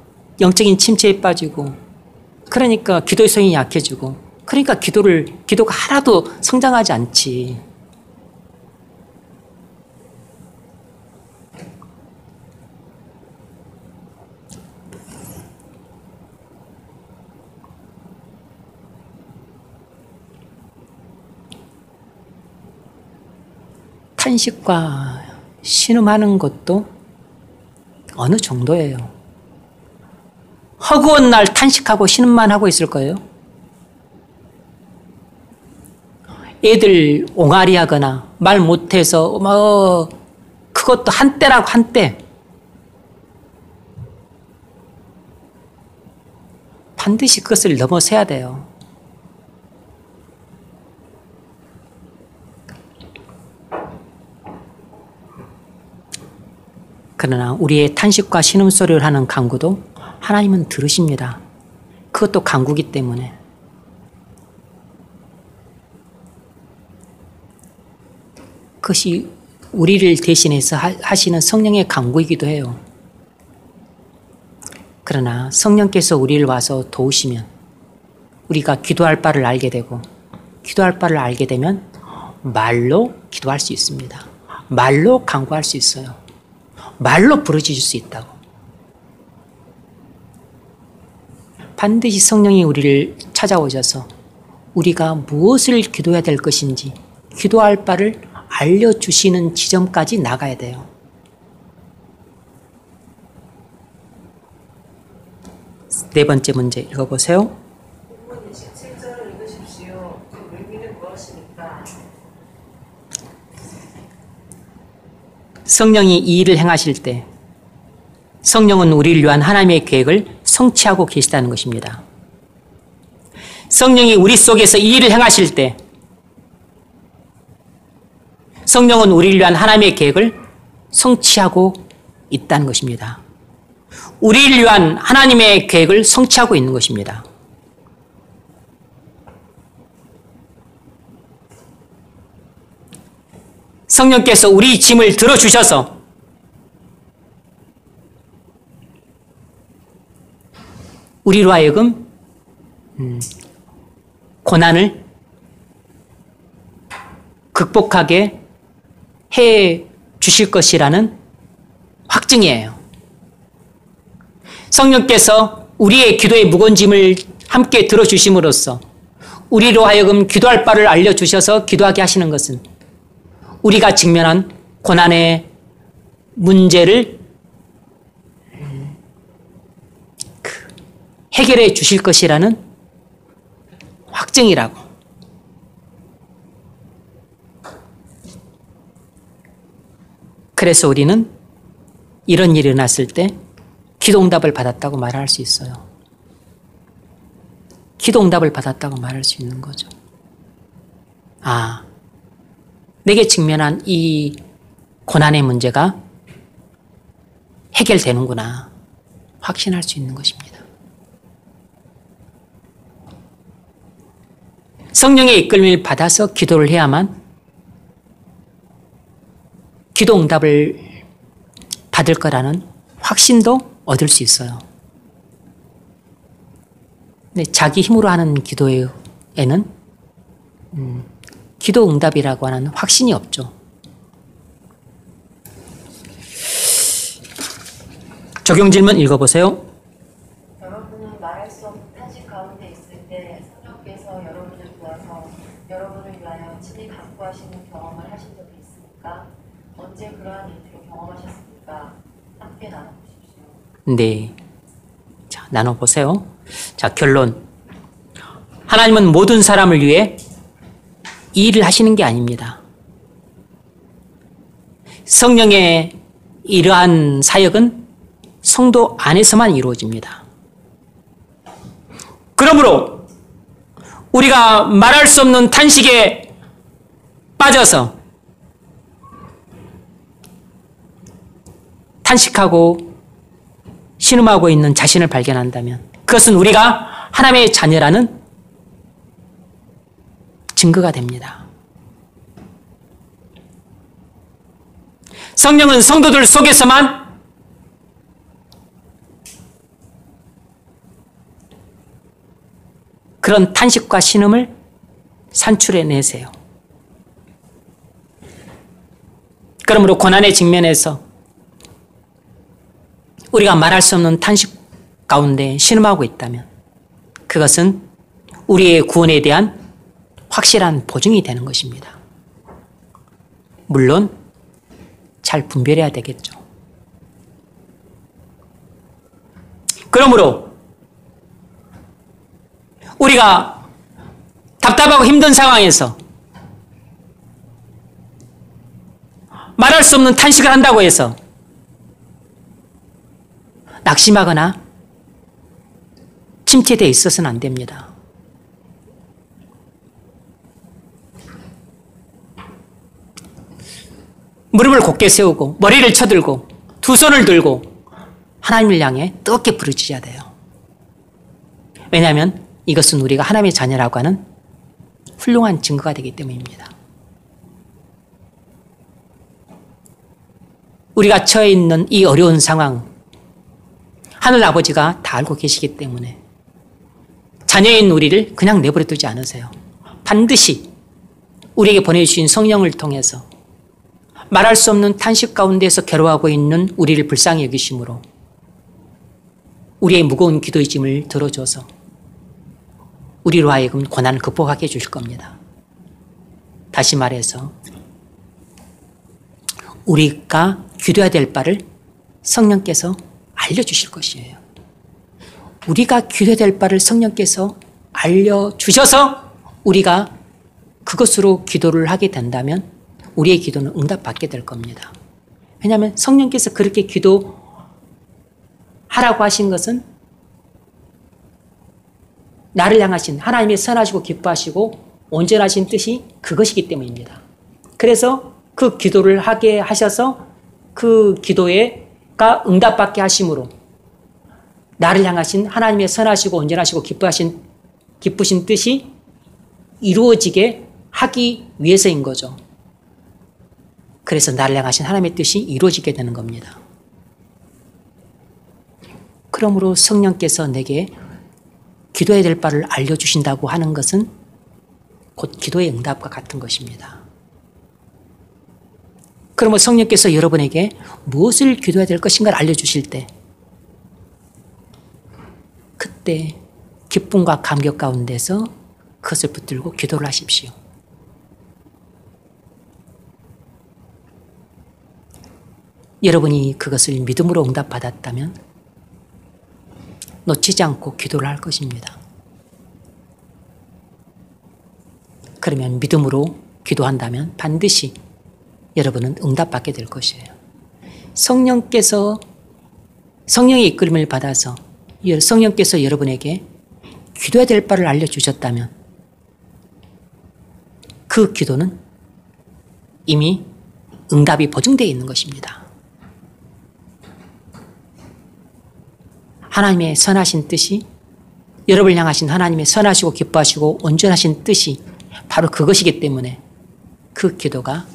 영적인 침체에 빠지고, 그러니까 기도의 소용이 약해지고, 그러니까 기도가 하나도 성장하지 않지. 탄식과 신음하는 것도 어느 정도예요. 허구한 날 탄식하고 신음만 하고 있을 거예요. 애들 옹알이 하거나 말 못해서 그것도 한때라고 한때. 반드시 그것을 넘어서야 돼요. 그러나 우리의 탄식과 신음소리를 하는 간구도 하나님은 들으십니다. 그것도 간구기 때문에. 그것이 우리를 대신해서 하시는 성령의 간구이기도 해요. 그러나 성령께서 우리를 와서 도우시면 우리가 기도할 바를 알게 되고, 기도할 바를 알게 되면 말로 기도할 수 있습니다. 말로 간구할 수 있어요. 말로 부르짖을 수 있다고. 반드시 성령이 우리를 찾아오셔서 우리가 무엇을 기도해야 될 것인지 기도할 바를 알려주시는 지점까지 나가야 돼요. 네 번째 문제 읽어보세요. 본문 27절을 읽으십시오. 그 의미는 무엇입니까? 성령이 이 일을 행하실 때 성령은 우리를 위한 하나님의 계획을 성취하고 계시다는 것입니다. 성령이 우리 속에서 이 일을 행하실 때 성령은 우리를 위한 하나님의 계획을 성취하고 있다는 것입니다. 우리를 위한 하나님의 계획을 성취하고 있는 것입니다. 성령께서 우리 짐을 들어주셔서 우리로 하여금 고난을 극복하게 해 주실 것이라는 확증이에요. 성령께서 우리의 기도의 무거운 짐을 함께 들어주심으로써 우리로 하여금 기도할 바를 알려주셔서 기도하게 하시는 것은 우리가 직면한 고난의 문제를 해결해 주실 것이라는 확증이라고. 그래서 우리는 이런 일이 일어났을 때 기도응답을 받았다고 말할 수 있어요. 기도응답을 받았다고 말할 수 있는 거죠. 아, 내게 직면한 이 고난의 문제가 해결되는구나 확신할 수 있는 것입니다. 성령의 이끌림을 받아서 기도를 해야만 기도 응답을 받을 거라는 확신도 얻을 수 있어요. 근데 자기 힘으로 하는 기도에는 기도 응답이라고 하는 확신이 없죠. 적용 질문 읽어보세요. 여러분은 말할 수 없는 탄식 가운데 있을 때 성령께서 여러분을 도와서 여러분을 위하여 친히 간구하시는 경험을 하신 적이 있습니까? 언제 그러한 일들을 경험하셨습니까? 함께 나눠보십시오. 네. 자, 나눠보세요. 자, 결론. 하나님은 모든 사람을 위해 이 일을 하시는 게 아닙니다. 성령의 이러한 사역은 성도 안에서만 이루어집니다. 그러므로 우리가 말할 수 없는 탄식에 빠져서 탄식하고 신음하고 있는 자신을 발견한다면 그것은 우리가 하나님의 자녀라는 증거가 됩니다. 성령은 성도들 속에서만 그런 탄식과 신음을 산출해내세요. 그러므로 고난의 직면에서 우리가 말할 수 없는 탄식 가운데 신음하고 있다면 그것은 우리의 구원에 대한 확실한 보증이 되는 것입니다. 물론 잘 분별해야 되겠죠. 그러므로 우리가 답답하고 힘든 상황에서 말할 수 없는 탄식을 한다고 해서 낙심하거나 침체되어 있어서는 안 됩니다. 무릎을 곧게 세우고 머리를 쳐들고 두 손을 들고 하나님을 향해 뜨겁게 부르짖어야 돼요. 왜냐하면 이것은 우리가 하나님의 자녀라고 하는 훌륭한 증거가 되기 때문입니다. 우리가 처해 있는 이 어려운 상황, 하늘 아버지가 다 알고 계시기 때문에 자녀인 우리를 그냥 내버려 두지 않으세요. 반드시 우리에게 보내주신 성령을 통해서 말할 수 없는 탄식 가운데서 괴로워하고 있는 우리를 불쌍히 여기심으로 우리의 무거운 기도의 짐을 들어줘서 우리로 하여금 고난을 극복하게 해주실 겁니다. 다시 말해서 우리가 기도해야 될 바를 성령께서 알려주실 것이에요. 우리가 기도해야 될 바를 성령께서 알려주셔서 우리가 그것으로 기도를 하게 된다면 우리의 기도는 응답받게 될 겁니다. 왜냐하면 성령께서 그렇게 기도하라고 하신 것은 나를 향하신 하나님의 선하시고 기뻐하시고 온전하신 뜻이 그것이기 때문입니다. 그래서 그 기도를 하게 하셔서 그 기도가 응답받게 하심으로 나를 향하신 하나님의 선하시고 온전하시고 기쁘신 뜻이 이루어지게 하기 위해서인 거죠. 그래서 나를 향하신 하나님의 뜻이 이루어지게 되는 겁니다. 그러므로 성령께서 내게 기도해야 될 바를 알려주신다고 하는 것은 곧 기도의 응답과 같은 것입니다. 그러면 성령께서 여러분에게 무엇을 기도해야 될 것인가를 알려주실 때 그때 기쁨과 감격 가운데서 그것을 붙들고 기도를 하십시오. 여러분이 그것을 믿음으로 응답받았다면 놓치지 않고 기도를 할 것입니다. 그러면 믿음으로 기도한다면 반드시 여러분은 응답받게 될 것이에요. 성령의 이끌림을 받아서 성령께서 여러분에게 기도해야 될 바를 알려주셨다면 그 기도는 이미 응답이 보증되어 있는 것입니다. 하나님의 선하신 뜻이 여러분을 향하신 하나님의 선하시고 기뻐하시고 온전하신 뜻이 바로 그것이기 때문에 그 기도가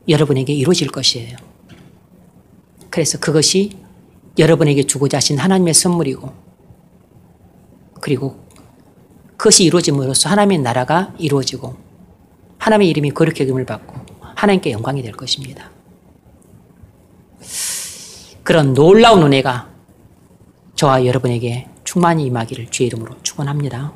여러분에게 이루어질 것이에요. 그래서 그것이 여러분에게 주고자 하신 하나님의 선물이고 그리고 그것이 이루어짐으로써 하나님의 나라가 이루어지고 하나님의 이름이 거룩히 여김을 받고 하나님께 영광이 될 것입니다. 그런 놀라운 은혜가 저와 여러분에게 충만히 임하기를 주의 이름으로 축원합니다.